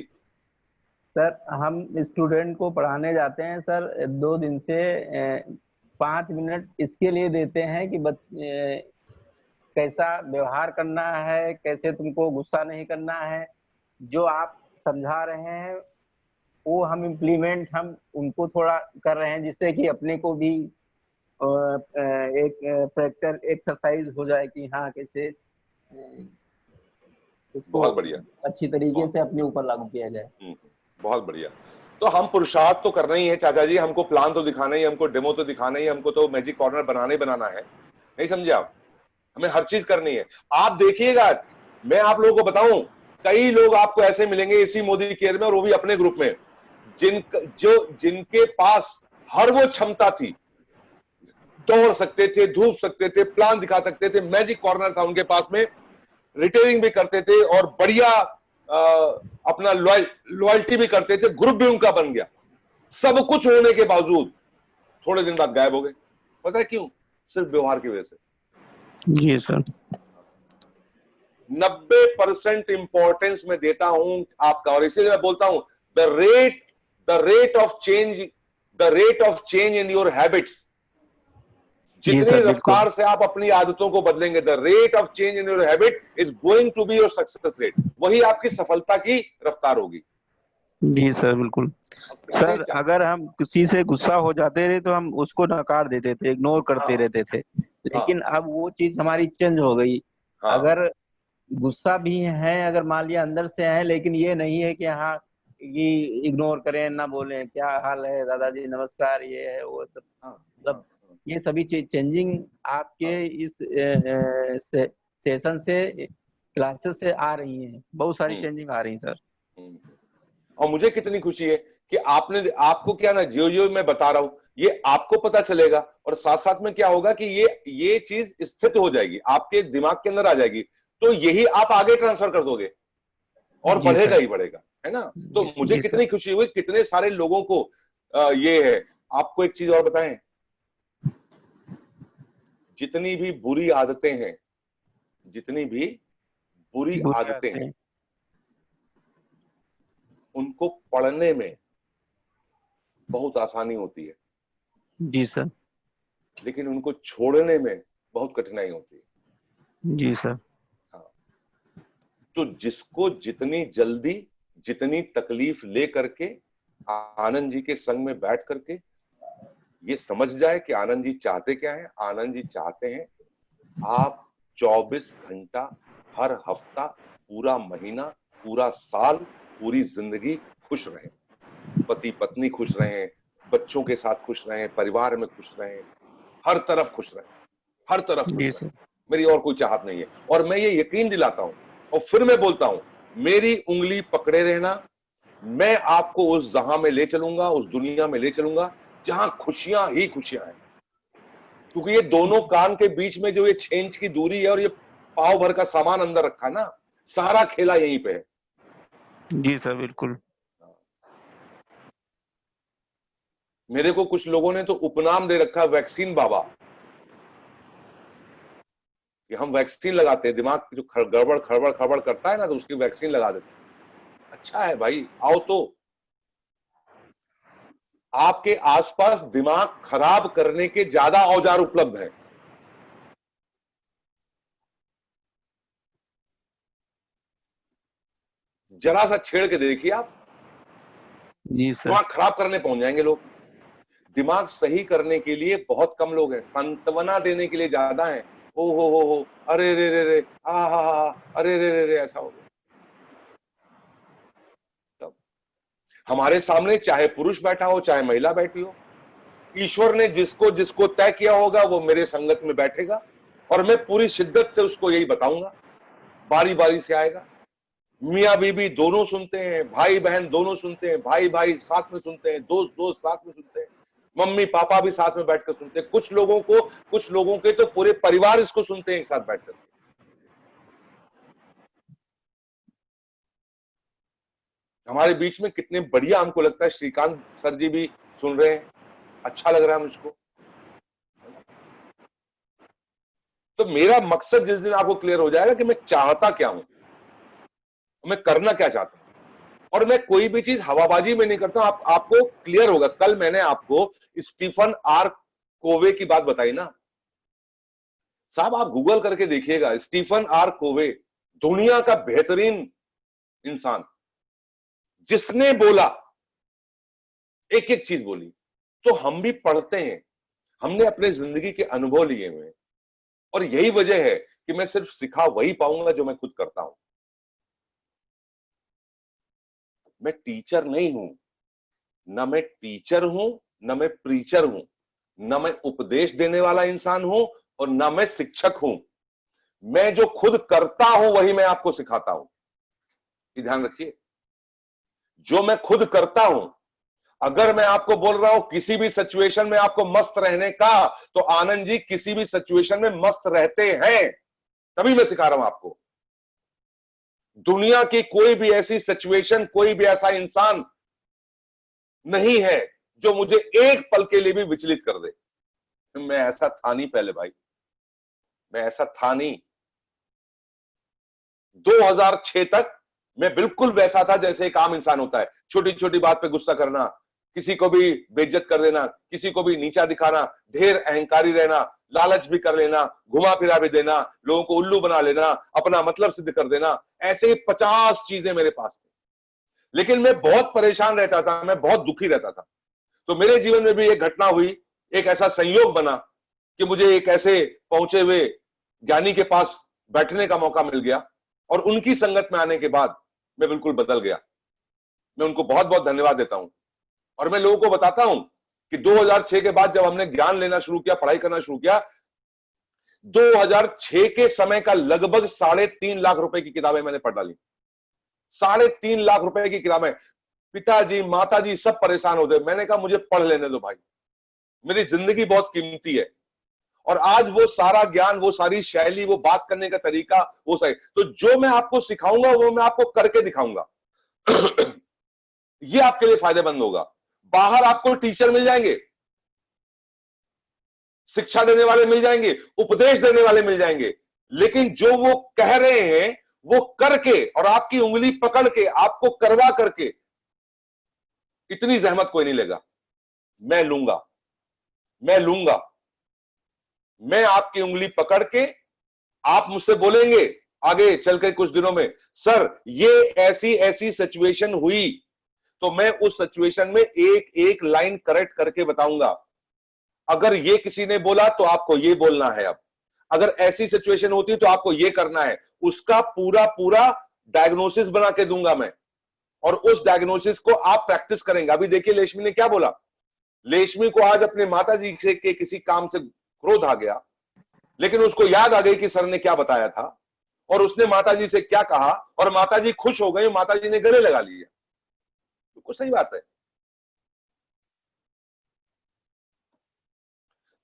सर, हम स्टूडेंट को पढ़ाने जाते हैं सर, 2 दिन से 5 मिनट इसके लिए देते हैं कि कैसा व्यवहार करना है, कैसे तुमको गुस्सा नहीं करना है। जो आप समझा रहे हैं वो हम इम्प्लीमेंट हम उनको थोड़ा कर रहे हैं, जिससे कि अपने को भी एक प्रैक्टिकल एक्सरसाइज हो जाए कि हाँ कैसे इसको बहुत बढ़िया, अच्छी तरीके से अपने ऊपर लागू किया जाए। बहुत बढ़िया। तो हम पुरुषार्थ तो करना ही है चाचा जी, हमको प्लान तो दिखाना ही, हमको डेमो तो दिखाना ही, हमको तो मैजिक कॉर्नर बनाना है, नहीं समझे आप? हमें हर चीज करनी है। आप देखिएगा, मैं आप लोगों को बताऊं, कई लोग आपको ऐसे मिलेंगे इसी मोदी केयर में, और वो भी अपने ग्रुप में, जिनके पास हर वो क्षमता थी, दौड़ सकते थे, धूप सकते थे, प्लान दिखा सकते थे, मैजिक कॉर्नर था उनके पास में, रिटेलिंग भी करते थे और बढ़िया अपना लॉयल्टी भी करते थे, ग्रुप भी उनका बन गया। सब कुछ होने के बावजूद थोड़े दिन बाद गायब हो गए। पता है क्यों? सिर्फ व्यवहार की वजह से। जी सर। 90% इंपॉर्टेंस में देता हूं आपका, और इसीलिए मैं बोलता हूं the rate of change in your habits, जितनी रफ्तार से आप अपनी आदतों को बदलेंगे, the rate of change in your habit is going to be your success rate, वही आपकी सफलता की रफ्तार होगी। जी सर, बिल्कुल। सर, अगर हम किसी से गुस्सा हो जाते थे तो हम उसको नकार देते थे, इग्नोर करते रहते थे, लेकिन अब वो चीज हमारी चेंज हो गई। अगर गुस्सा भी है, अगर मान लिया अंदर से है, लेकिन ये नहीं है कि हाँ ये इग्नोर करें, ना बोलें क्या हाल है दादाजी, नमस्कार, ये है वो सब, मतलब ये सभी चेंजिंग आपके इस सेशन से, क्लासेस से आ रही हैं, बहुत सारी चेंजिंग आ रही हैं सर। और मुझे कितनी खुशी है कि आपको क्या ना, जो मैं बता रहा हूं ये आपको पता चलेगा, और साथ साथ में क्या होगा कि ये चीज स्थित हो जाएगी, आपके दिमाग के अंदर आ जाएगी, तो यही आप आगे ट्रांसफर कर दोगे और बढ़ेगा ही बढ़ेगा, है ना? तो मुझे कितनी खुशी हुई, कितने सारे लोगों को ये है। आपको एक चीज और बताएं, जितनी भी बुरी आदतें हैं, उनको पढ़ने में बहुत आसानी होती है। जी सर। लेकिन उनको छोड़ने में बहुत कठिनाई होती है। जी सर। हाँ, तो जिसको जितनी जल्दी, जितनी तकलीफ ले करके आनंद जी के संग में बैठ करके ये समझ जाए कि आनंद जी चाहते क्या है। आनंद जी चाहते हैं आप 24 घंटा, हर हफ्ता, पूरा महीना, पूरा साल, पूरी जिंदगी खुश रहें, पति पत्नी खुश रहें, बच्चों के साथ खुश रहें, परिवार में खुश रहें, हर तरफ खुश रहें, हर तरफ खुश रहें। मेरी और कोई चाहत नहीं है। और मैं ये यकीन दिलाता हूं, और फिर मैं बोलता हूं, मेरी उंगली पकड़े रहना, मैं आपको उस जहां में ले चलूंगा, उस दुनिया में ले चलूंगा जहां खुशियां ही खुशियां हैं। क्योंकि ये दोनों कान के बीच में जो ये 6 इंच की दूरी है और ये पाव भर का सामान अंदर रखा ना, सारा खेला यहीं पे है। जी सर, बिल्कुल। मेरे को कुछ लोगों ने तो उपनाम दे रखा वैक्सीन बाबा, कि हम वैक्सीन लगाते हैं, दिमाग जो गड़बड़ खड़बड़ करता है ना, तो उसकी वैक्सीन लगा देते हैं। अच्छा है भाई, आओ तो। आपके आसपास दिमाग खराब करने के ज्यादा औजार उपलब्ध हैं। जरा सा छेड़ के देखिए आप, जी सर। दिमाग खराब करने पहुंच जाएंगे लोग। दिमाग सही करने के लिए बहुत कम लोग हैं, सांत्वना देने के लिए ज्यादा हैं। हो, अरे रे रे रे, हा, अरे रे रे रे, ऐसा हो गया। तब हमारे सामने चाहे पुरुष बैठा हो चाहे महिला बैठी हो, ईश्वर ने जिसको जिसको तय किया होगा वो मेरे संगत में बैठेगा और मैं पूरी शिद्दत से उसको यही बताऊंगा। बारी बारी से आएगा। मियां बीबी दोनों सुनते हैं, भाई बहन दोनों सुनते हैं, भाई भाई साथ में सुनते हैं, दोस्त दोस्त साथ में सुनते हैं, मम्मी पापा भी साथ में बैठकर सुनते हैं। कुछ लोगों के तो पूरे परिवार इसको सुनते हैं एक साथ बैठकर। हमारे बीच में कितने बढ़िया, हमको लगता है श्रीकांत सर जी भी सुन रहे हैं, अच्छा लग रहा है मुझको। तो मेरा मकसद जिस दिन आपको क्लियर हो जाएगा कि मैं चाहता क्या हूं, मैं करना क्या चाहता हूं, और मैं कोई भी चीज हवाबाजी में नहीं करता हूं, आपको क्लियर होगा। कल मैंने आपको स्टीफन आर कोवे की बात बताई ना साहब, आप गूगल करके देखिएगा, स्टीफन आर कोवे दुनिया का बेहतरीन इंसान, जिसने बोला एक एक चीज बोली। तो हम भी पढ़ते हैं, हमने अपने जिंदगी के अनुभव लिए हुए हैं, और यही वजह है कि मैं सिर्फ सिखा वही पाऊंगा जो मैं खुद करता हूं। मैं टीचर नहीं हूं, न मैं टीचर हूं, न मैं प्रीचर हूं, न मैं उपदेश देने वाला इंसान हूं, और न मैं शिक्षक हूं। मैं जो खुद करता हूं वही मैं आपको सिखाता हूं। ये ध्यान रखिए, जो मैं खुद करता हूं। अगर मैं आपको बोल रहा हूं किसी भी सिचुएशन में आपको मस्त रहने का, तो आनंद जी किसी भी सिचुएशन में मस्त रहते हैं, तभी मैं सिखा रहा हूं आपको। दुनिया की कोई भी ऐसी सिचुएशन, कोई भी ऐसा इंसान नहीं है जो मुझे एक पल के लिए भी विचलित कर दे। मैं ऐसा था नहीं पहले भाई, मैं ऐसा था नहीं। 2006 तक मैं बिल्कुल वैसा था जैसे एक आम इंसान होता है। छोटी छोटी बात पे गुस्सा करना, किसी को भी बेइज्जत कर देना, किसी को भी नीचा दिखाना, ढेर अहंकारी रहना, लालच भी कर लेना, घुमा फिरा भी देना, लोगों को उल्लू बना लेना, अपना मतलब सिद्ध कर देना, ऐसे ही 50 चीजें मेरे पास थी। लेकिन मैं बहुत परेशान रहता था, मैं बहुत दुखी रहता था। तो मेरे जीवन में भी एक घटना हुई, एक ऐसा संयोग बना कि मुझे एक ऐसे पहुंचे हुए ज्ञानी के पास बैठने का मौका मिल गया, और उनकी संगत में आने के बाद मैं बिल्कुल बदल गया। मैं उनको बहुत बहुत धन्यवाद देता हूं। और मैं लोगों को बताता हूं कि 2006 के बाद जब हमने ज्ञान लेना शुरू किया, पढ़ाई करना शुरू किया, 2006 के समय का लगभग 3.5 लाख रुपए की किताबें मैंने पढ़ डाली। 3.5 लाख रुपए की किताबें। पिताजी माताजी सब परेशान होते। मैंने कहा मुझे पढ़ लेने दो भाई, मेरी जिंदगी बहुत कीमती है। और आज वो सारा ज्ञान, वो सारी शैली, वो बात करने का तरीका, वो सही। तो जो मैं आपको सिखाऊंगा वो मैं आपको करके दिखाऊंगा। ये आपके लिए फायदेमंद होगा। बाहर आपको टीचर मिल जाएंगे, शिक्षा देने वाले मिल जाएंगे, उपदेश देने वाले मिल जाएंगे, लेकिन जो वो कह रहे हैं वो करके और आपकी उंगली पकड़ के आपको करवा करके, इतनी जहमत कोई नहीं लेगा। मैं लूंगा, मैं लूंगा। मैं आपकी उंगली पकड़ के, आप मुझसे बोलेंगे आगे चलकर कुछ दिनों में, सर ये ऐसी ऐसी सिचुएशन हुई, तो मैं उस सिचुएशन में एक एक लाइन करेक्ट करके बताऊंगा। अगर ये किसी ने बोला तो आपको ये बोलना है। अब अगर ऐसी सिचुएशन होती तो आपको ये करना है। उसका पूरा पूरा डायग्नोसिस बना के दूंगा मैं, और उस डायग्नोसिस को आप प्रैक्टिस करेंगे। अभी देखिए लेशमी ने क्या बोला। लेशमी को आज अपने माताजी से के किसी काम से क्रोध आ गया, लेकिन उसको याद आ गई कि सर ने क्या बताया था, और उसने माताजी से क्या कहा, और माताजी खुश हो गई, माताजी ने गले लगा लिया। तो सही बात है।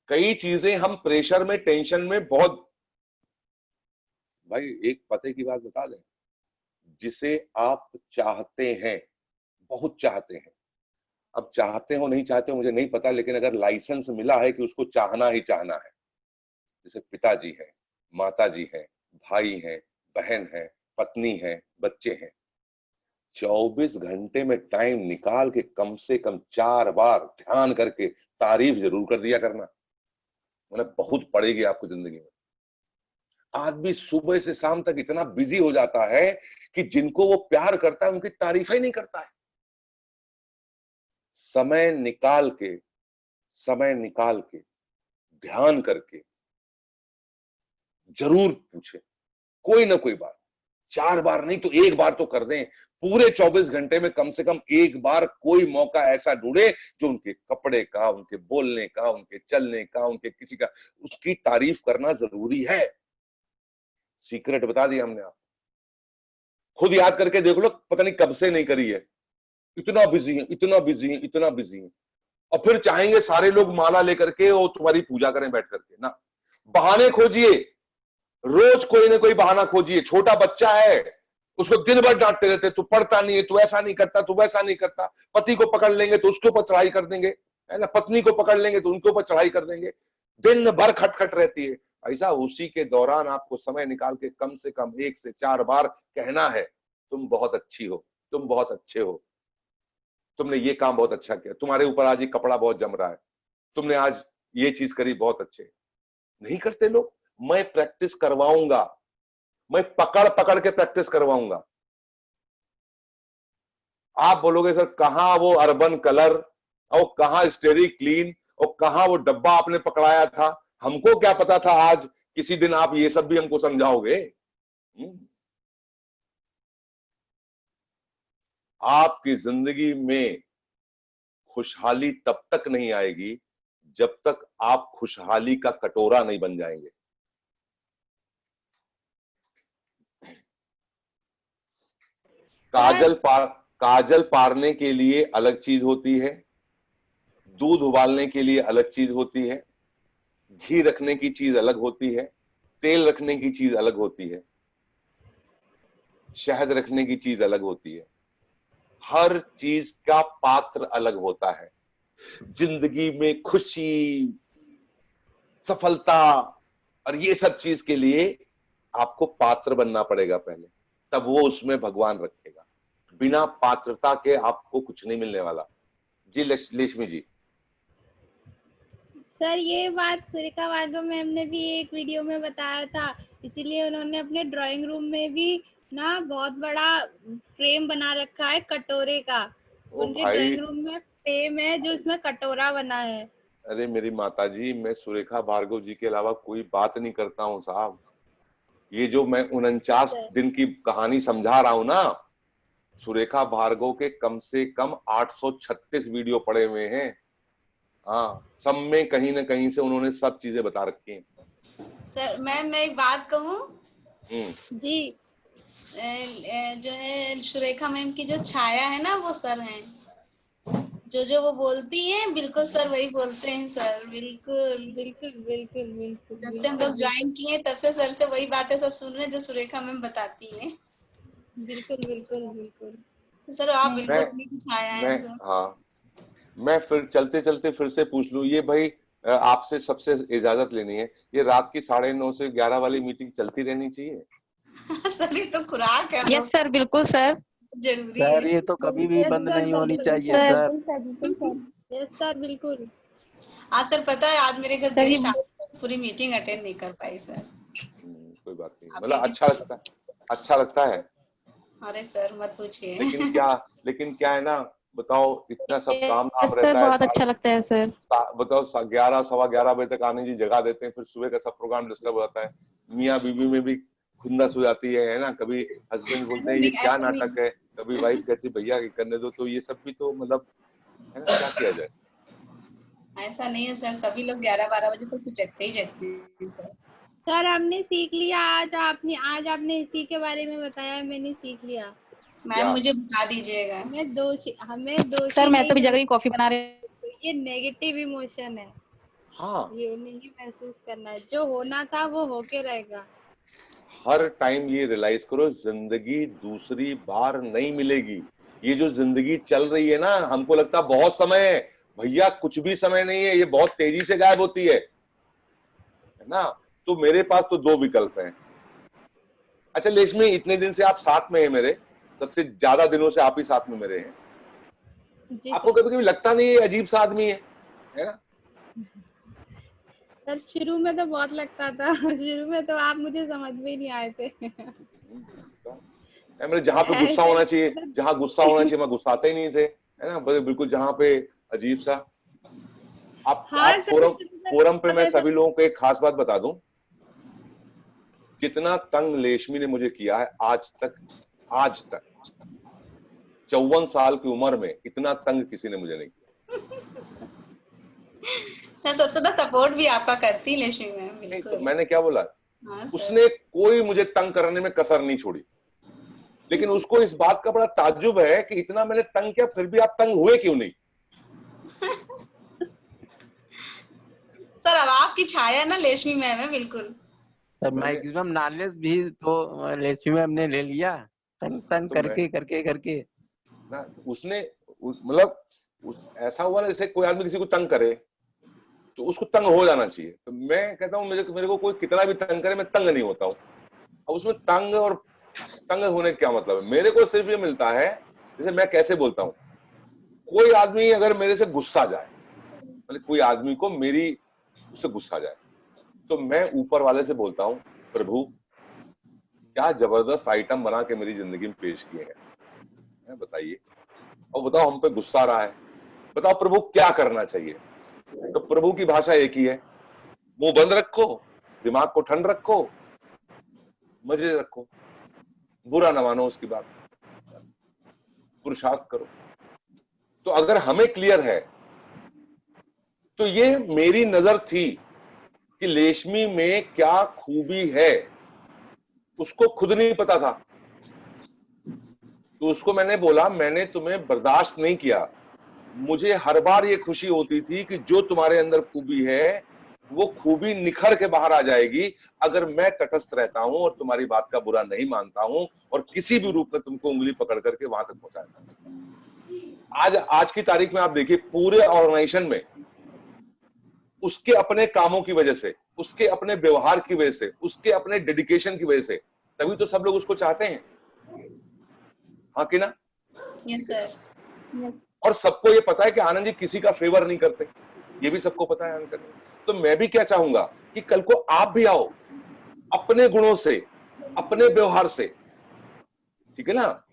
कई चीजें हम प्रेशर में, टेंशन में बहुत, भाई एक पते की बात बता दें, जिसे आप चाहते हैं, बहुत चाहते हैं, अब चाहते हो नहीं चाहते हो मुझे नहीं पता, लेकिन अगर लाइसेंस मिला है कि उसको चाहना ही चाहना है, जैसे पिताजी है, माताजी है, भाई है, बहन है, पत्नी है, बच्चे हैं, 24 घंटे में टाइम निकाल के कम से कम 4 बार ध्यान करके तारीफ जरूर कर दिया करना। उन्हें बहुत पड़ेगी आपको जिंदगी में। आदमी सुबह से शाम तक इतना बिजी हो जाता है कि जिनको वो प्यार करता है उनकी तारीफ ही नहीं करता है। समय निकाल के ध्यान करके जरूर पूछे, कोई ना कोई बात, 4 बार नहीं तो 1 बार तो कर दें। पूरे 24 घंटे में कम से कम एक बार कोई मौका ऐसा ढूंढे जो उनके कपड़े का, उनके बोलने का, उनके चलने का, उनके किसी का, उसकी तारीफ करना जरूरी है। सीक्रेट बता दिया हमने आप, खुद याद करके देख लो, पता नहीं कब से नहीं करी है। इतना बिजी है, इतना बिजी है, इतना बिजी है, और फिर चाहेंगे सारे लोग माला लेकर के वो तुम्हारी पूजा करें बैठ करके ना। बहाने खोजिए, रोज कोई ना कोई बहाना खोजिए। छोटा बच्चा है, उसको दिन भर डांटते रहते, तू पढ़ता नहीं है, तू ऐसा नहीं करता, तू वैसा नहीं करता। पति को पकड़ लेंगे तो उसके ऊपर चढ़ाई कर देंगे, है ना, पत्नी को पकड़ लेंगे तो उनके ऊपर चढ़ाई कर देंगे। दिन भर खटखट रहती है। ऐसा उसी के दौरान आपको समय निकाल के कम से कम 1 से 4 बार कहना है, तुम बहुत अच्छी हो, तुम बहुत अच्छे हो, तुमने ये काम बहुत अच्छा किया, तुम्हारे ऊपर आज ये कपड़ा बहुत जम रहा है, तुमने आज ये चीज करी, बहुत अच्छे। नहीं करते लोग। मैं प्रैक्टिस करवाऊंगा, मैं पकड़ पकड़ के प्रैक्टिस करवाऊंगा। आप बोलोगे सर कहां वो अर्बन कलर, और कहां स्टेरी क्लीन, और कहां वो डब्बा आपने पकड़ाया था, हमको क्या पता था आज किसी दिन आप ये सब भी हमको समझाओगे। आपकी जिंदगी में खुशहाली तब तक नहीं आएगी जब तक आप खुशहाली का कटोरा नहीं बन जाएंगे। काजल पारने के लिए अलग चीज होती है, दूध उबालने के लिए अलग चीज होती है, घी रखने की चीज अलग होती है, तेल रखने की चीज अलग होती है, शहद रखने की चीज अलग होती है। हर चीज का पात्र अलग होता है। जिंदगी में खुशी, सफलता और ये सब चीज के लिए आपको पात्र बनना पड़ेगा पहले, तब वो उसमें भगवान रखेगा। बिना पात्रता के आपको कुछ नहीं मिलने वाला। जी लेशमी जी। सर ये बात सुरेखा भार्गव मैम ने भी एक वीडियो में बताया था, इसीलिए उन्होंने अपने ड्राइंग रूम में भी ना बहुत बड़ा फ्रेम बना रखा है कटोरे का। उनके ड्राइंग रूम में फ्रेम है जो इसमें कटोरा बना है। अरे मेरी माताजी, मैं सुरेखा भार्गव जी के अलावा कोई बात नहीं करता हूँ साहब। ये जो मैं 49 दिन की कहानी समझा रहा हूं ना, सुरेखा भार्गव के कम से कम 836 वीडियो पड़े हुए हैं। हाँ, सब में कहीं ना कहीं से उन्होंने सब चीजें बता रखी हैं। सर मैम मैं एक बात कहूँ जी, जो है सुरेखा मैम की जो छाया है ना वो सर हैं, जो वो बोलती हैं बिल्कुल सर वही बोलते हैं सर। बिल्कुल बिल्कुल बिल्कुल बिल्कुल। जब से हम लोग ज्वाइन किए तब से सर से वही बातें सब सुन रहे हैं जो सुरेखा मैम बताती हैं। बिल्कुल बिल्कुल बिल्कुल सर आप बिल्कुल छाया है सर। हाँ, मैं फिर चलते चलते फिर से पूछ लूं, ये भाई आपसे सबसे इजाजत लेनी है, ये रात की 9:30 से 11 वाली मीटिंग चलती रहनी चाहिए? सर ये तो खुराक है। यस सर, बिल्कुल सर, जरूरी सर है। ये तो कभी भी बंद नहीं होनी चाहिए सर। यस सर बिल्कुल। आज सर पता है आज मेरे घर गेस्ट पूरी मीटिंग अटेंड नहीं कर पाई सर। कोई बात नहीं, मतलब अच्छा लगता है। अरे सर मत पूछिए। लेकिन क्या है ना, बताओ इतना सब काम आप सर रहता है, बहुत अच्छा लगता है सर। बताओ 11 सवा 11 बजे तक आने की जगह देते हैं, फिर सुबह का सब प्रोग्राम डिस्टर्ब हो जाता है। मियाँ बीवी में भी खुंदस हो जाती है ना। कभी हस्बैंड बोलते हैं ये क्या नाटक है, कभी वाइफ कहती है भैया करने दो। तो ये सब भी तो मतलब है ना, क्या किया जाए। ऐसा नहीं है सर, सभी लोग 11-12 बजे तो कुछ जगते ही जगते हैं सर। सर हमने सीख लिया, आज आपने इसी के बारे में बताया, मैंने सीख लिया। मैम मुझे बता दीजिएगा। हमें दोषी सर मैं तो भी जगरी कॉफी बना रही हूँ। ये नेगेटिव इमोशन है। हाँ, ये नहीं महसूस करना है, जो होना था वो होके रहेगा। हर टाइम ये रियलाइज करो, जिंदगी दूसरी बार नहीं मिलेगी। ये जो जिंदगी चल रही है ना, हमको लगता है बहुत समय है, भैया कुछ भी समय नहीं है, ये बहुत तेजी से गायब होती है ना। तो मेरे पास तो 2 विकल्प हैं। अच्छा लेशमी, इतने दिन से आप साथ में हैं मेरे, सबसे ज्यादा दिनों से आप ही साथ में मेरे हैं। आपको कभी कभी लगता नहीं है अजीब सा आदमी है ना? सर शुरू में तो बहुत लगता था, शुरू में तो आप मुझे समझ में ही नहीं आए थे। मेरे जहाँ पे गुस्सा होना चाहिए, मैं गुस्साते ही नहीं थे, है ना, बिल्कुल जहाँ पे अजीब सा। आप फोरम पे मैं सभी लोगों को एक खास बात बता दूं, कितना तंग लेशमी ने मुझे किया है आज तक 54 साल की उम्र में इतना तंग किसी ने मुझे नहीं किया। सर सबसे ज्यादा सपोर्ट भी आपका करती लेशमी मैम, नहीं बिल्कुल। तो मैंने क्या बोला, हाँ सर। उसने कोई मुझे तंग करने में कसर नहीं छोड़ी, लेकिन उसको इस बात का बड़ा ताज्जुब है कि इतना मैंने तंग किया फिर भी आप तंग हुए क्यों नहीं। सर अब आपकी छाया ना लेशमी मैम है, बिल्कुल। सर मैक्सिमम नॉलेज भी तो लेशमी मैम ने ले लिया, तंग तंग तो करके करके करके ना उसने मतलब ऐसा हुआ ना जैसे कोई आदमी किसी को तंग करे तो उसको तंग हो जाना चाहिए। तो मैं कहता हूँ मेरे को कोई कितना भी तंग करे मैं तंग नहीं होता हूँ। अब उसमें तंग और तंग होने का क्या मतलब है, मेरे को सिर्फ ये मिलता है, जैसे मैं कैसे बोलता हूँ, कोई आदमी अगर मेरे से गुस्सा जाए, मतलब कोई आदमी को मेरी उससे गुस्सा जाए, तो मैं ऊपर वाले से बोलता हूँ, प्रभु क्या जबरदस्त आइटम बना के मेरी जिंदगी में पेश किए हैं, बताइए, और बताओ हम पे गुस्सा आ रहा है, बताओ प्रभु क्या करना चाहिए। तो प्रभु की भाषा एक ही है, मुंह बंद रखो, दिमाग को ठंड रखो, मजे रखो, बुरा न मानो उसकी बात, पुरुषार्थ करो। तो अगर हमें क्लियर है तो ये मेरी नजर थी कि लेशमी में क्या खूबी है, उसको खुद नहीं पता था। तो उसको मैंने बोला मैंने तुम्हें बर्दाश्त नहीं किया, मुझे हर बार ये खुशी होती थी कि जो तुम्हारे अंदर खूबी है वो खूबी निखर के बाहर आ जाएगी अगर मैं तटस्थ रहता हूं और तुम्हारी बात का बुरा नहीं मानता हूं और किसी भी रूप में तुमको उंगली पकड़ करके वहां तक पहुंचाता। आज की तारीख में आप देखिए पूरे ऑर्गेनाइजेशन में उसके अपने कामों की वजह से, उसके अपने व्यवहार की वजह से, उसके अपने डेडिकेशन की वजह से, तभी तो सब लोग उसको चाहते हैं, हाँ कि ना? Yes sir. यस। और सबको ये पता है कि आनंद जी किसी का फेवर नहीं करते, ये भी सबको पता है आनंद। तो मैं भी क्या चाहूंगा कि कल को आप भी आओ अपने गुणों से, अपने व्यवहार से, ठीक है ना?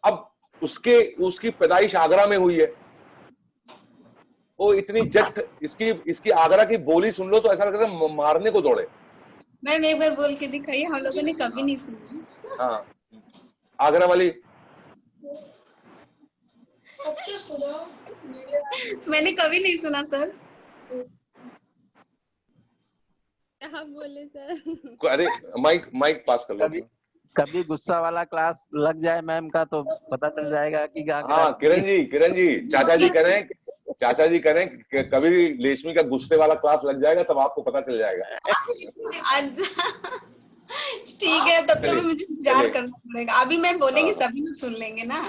अब उसकी पैदाइश आगरा में हुई है, वो इतनी जट, इसकी आगरा की बोली सुन लो तो ऐसा लगता है मारने को दौड़े। मैम एक बार बोल के दिखाइए, हम लोगों ने कभी नहीं सुनी। हाँ, आगरा वाली मैंने कभी नहीं सुना सर। क्या बोले सर? अरे माइक पास कर लो। कभी गुस्सा वाला क्लास लग जाए मैम का तो पता चल जाएगा कि हाँ किरण जी चाचा जी कह रहे हैं कि कभी लेशमी का गुस्से वाला क्लास लग जाएगा तब आपको पता चल जाएगा। ठीक है, तब तो मुझे इंतजार करना पड़ेगा। अभी मैं बोलेंगी सभी लोग सुन लेंगे ना।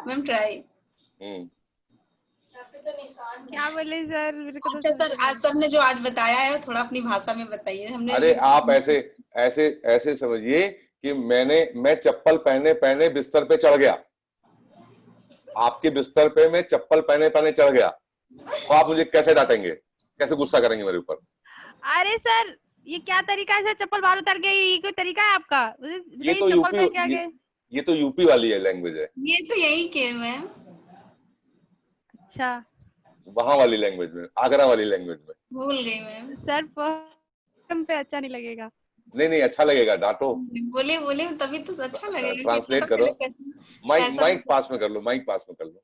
Ma'am try. क्या बोले सर? मेरे को अच्छा सर, आज सर ने जो आज बताया है थोड़ा अपनी भाषा में बताइए। हमने अरे आप ऐसे समझिए कि मैं चप्पल पहने बिस्तर पे चढ़ गया, आपके बिस्तर पे मैं चप्पल पहने चढ़ गया, तो आप मुझे कैसे डांटेंगे, कैसे गुस्सा करेंगे मेरे ऊपर? अरे सर ये क्या तरीका है सर, चप्पल बाहर उतार के, ये कोई तरीका है आपका? ये तो यूपी वाली है लैंग्वेज है। ये तो यही के मैं। अच्छा, वहां वाली लैंग्वेज में, आगरा वाली लैंग्वेज में भूल गई मैं सर। पे अच्छा नहीं लगेगा। नहीं अच्छा लगेगा, डांटो। बोले तभी तो अच्छा लगेगा। ट्रांसलेट करो, माइक पास में कर लो, माइक पास में कर लो।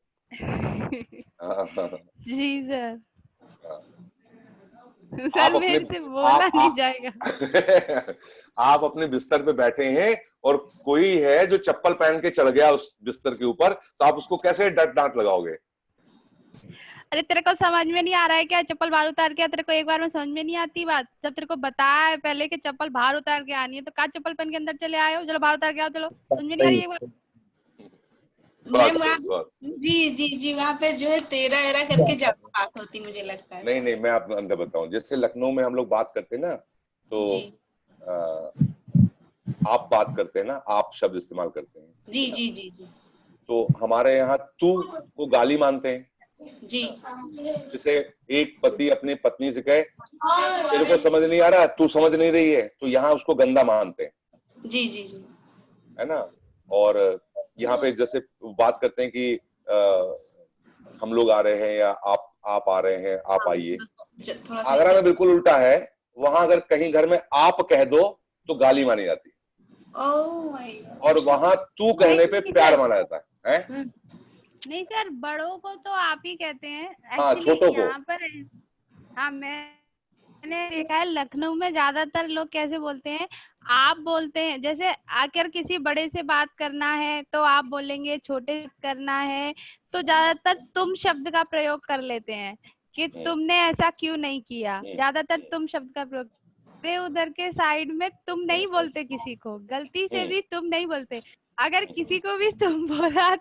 जी सर। सर मेरे से बोला नहीं जाएगा। आप अपने बिस्तर पे बैठे हैं और कोई है जो चप्पल पहन के चढ़ गया उस बिस्तर के ऊपर, तो आप उसको कैसे डांट लगाओगे? अरे तेरे को समझ में नहीं आ रहा है क्या चप्पल बाहर उतार के? तेरे को एक बार में समझ में नहीं आती बात? जब तेरे को बताया है पहले कि चप्पल बाहर उतार के आनी है, तो का चप्पल पहन के अंदर चले आए हो? चलो बाहर उतार के आओ, चलो। समझ में नहीं आ रही है जी वहाँ पे जो है तेरा करके ज्यादा बात होती मुझे लगता है। नहीं मैं आपको अंदर बताऊं, जैसे लखनऊ में हम लोग बात करते हैं ना, तो आप बात करते हैं ना, आप शब्द इस्तेमाल करते हैं। जी तो हमारे यहाँ तू को गाली मानते हैं जी। जैसे एक पति अपनी पत्नी से कहे तेरे को समझ नहीं आ रहा, तू समझ नहीं रही है, तो यहाँ उसको गंदा मानते हैं। जी है ना? और यहाँ पे जैसे बात करते हैं कि हम लोग आ रहे हैं या आप आ रहे हैं, आप आइए। आगरा में बिल्कुल उल्टा है, वहां अगर कहीं घर में आप कह दो तो गाली मानी जाती है। Oh my God. और वहां तू कहने पे प्यार माना जाता है? नहीं सर, बड़ों को तो आप ही कहते हैं हाँ, एक्चुअली छोटों को। यहाँ पर। हाँ, मैंने देखा है लखनऊ में ज्यादातर लोग कैसे बोलते हैं, आप बोलते हैं। जैसे आकर किसी बड़े से बात करना है तो आप बोलेंगे, छोटे से करना है तो ज्यादातर तुम शब्द का प्रयोग कर लेते हैं कि तुमने ऐसा क्यों नहीं किया, ज्यादातर तुम शब्द का प्रयोग। उधर के साइड में तुम नहीं बोलते, किसी को गलती से भी तुम नहीं बोलते। अगर किसी को भी तुम बोला,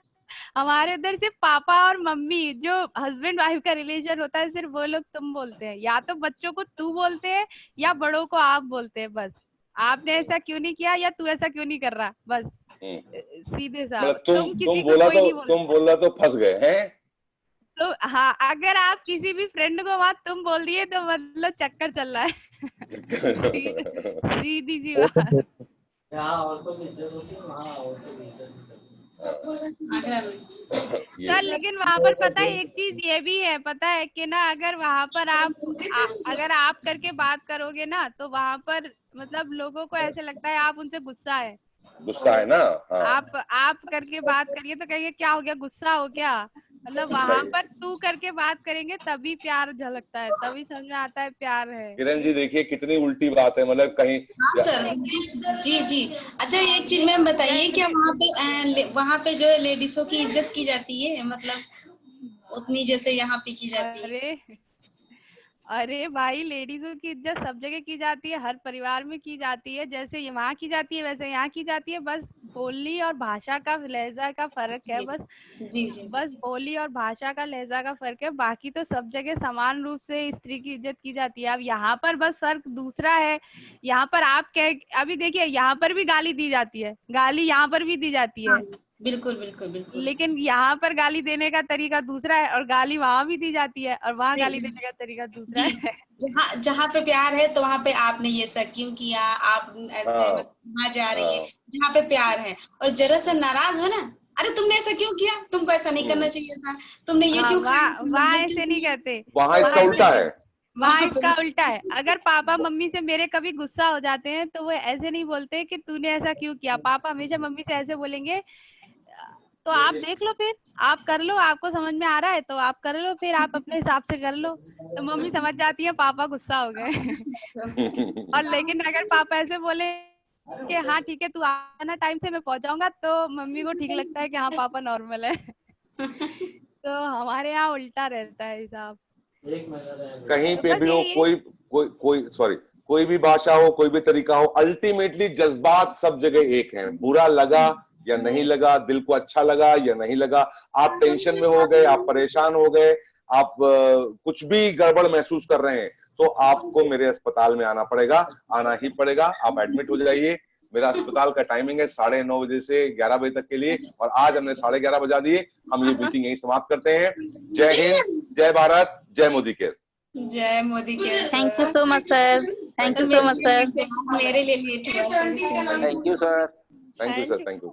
हमारे उधर सिर्फ पापा और मम्मी, जो हस्बैंड वाइफ का रिलेशन होता है, सिर्फ वो लोग तुम बोलते हैं। या तो बच्चों को तू बोलते हैं या बड़ों को आप बोलते हैं। बस आपने ऐसा क्यों नहीं किया या तू ऐसा क्यों नहीं कर रहा, बस सीधे सा। मतलब तुम किसी को बोला कोई तो नहीं बोलता। तुम बोला तो फंस गए हैं। तो हाँ, अगर आप किसी भी फ्रेंड को बात तुम बोल दिए तो मतलब चक्कर चल रहा है। सीधी सी बात। यहाँ औरतों की इज्जत होती है, वहाँ औरतों की इज्जत नहीं करती। सर लेकिन वहाँ पर पता है एक चीज ये भी है, पता है कि ना, अगर वहाँ पर अगर आप करके बात करोगे ना तो वहाँ पर मतलब लोगों को ऐसे लगता है आप उनसे गुस्सा है ना। हाँ। आप करके बात करिए तो कहेंगे क्या हो गया, गुस्सा हो क्या। मतलब वहाँ पर तू करके बात करेंगे तभी प्यार झलकता है, तभी समझ में आता है प्यार है। किरण जी देखिए कितनी उल्टी बात है, मतलब कहीं। हाँ सर, जी जी। अच्छा एक चीज मैम बताइए, क्या वहाँ पे जो है लेडीजों की इज्जत की जाती है, मतलब उतनी जैसे यहाँ पे की जाती है? अरे भाई, लेडीजों की इज्जत सब जगह की जाती है, हर परिवार में की जाती है। जैसे वहाँ की जाती है वैसे यहाँ की जाती है। बस बोली और भाषा का लहजा का फर्क है, बस। जी। बस बोली और भाषा का लहजा का फर्क है, बाकी तो सब जगह समान रूप से स्त्री की इज्जत की जाती है। अब यहाँ पर बस फर्क दूसरा है। यहाँ पर आप अभी देखिए, यहाँ पर भी गाली दी जाती है, गाली यहाँ पर भी दी जाती है। बिल्कुल बिल्कुल बिल्कुल। लेकिन यहाँ पर गाली देने का तरीका दूसरा है और गाली वहाँ भी दी जाती है और वहाँ गाली देने का तरीका दूसरा है। जहाँ पे प्यार है तो वहाँ पे आपने ये सब क्यों किया, आप ऐसे वहाँ जा रही है। जहाँ पे प्यार है और जरा सा नाराज हो ना, अरे तुमने ऐसा क्यों किया, तुमको ऐसा नहीं करना चाहिए था, तुमने ये क्यों किया। वहाँ ऐसे नहीं कहते, वहाँ इसका उल्टा है। वहाँ इसका उल्टा है। अगर पापा मम्मी से मेरे कभी गुस्सा हो जाते हैं तो वो ऐसे नहीं बोलते कि तूने ऐसा क्यों किया। पापा हमेशा मम्मी से ऐसे बोलेंगे, तो आप देख लो, फिर आप कर लो, आपको समझ में आ रहा है तो आप कर लो, फिर आप अपने हिसाब से कर लो। तो मम्मी समझ जाती है पापा गुस्सा हो गए। और लेकिन अगर पापा ऐसे बोले कि हाँ ठीक है तू आना टाइम से, मैं पहुंच जाऊंगा, तो मम्मी को ठीक लगता है कि हाँ पापा नॉर्मल है। तो हमारे यहाँ उल्टा रहता है हिसाब। कहीं पे भी हो, कोई भी भाषा हो, कोई भी तरीका हो, अल्टीमेटली जज्बात सब जगह एक है। बुरा लगा या नहीं लगा, दिल को अच्छा लगा या नहीं लगा, आप टेंशन में हो गए, आप परेशान हो गए, आप कुछ भी गड़बड़ महसूस कर रहे हैं, तो आपको मेरे अस्पताल में आना पड़ेगा, आना ही पड़ेगा। आप एडमिट हो जाइए। मेरा अस्पताल का टाइमिंग है 9:30 बजे से 11 बजे तक के लिए, और आज हमने 11:30 बजा दिए। हम ये मीटिंग यही समाप्त करते हैं। जय हिंद, जय भारत, जय मोदी केयर। जय Modi care. Thank you so much sir, thank you so much sir. मेरे लिए thank you sir. Thank you, sir. Thank you.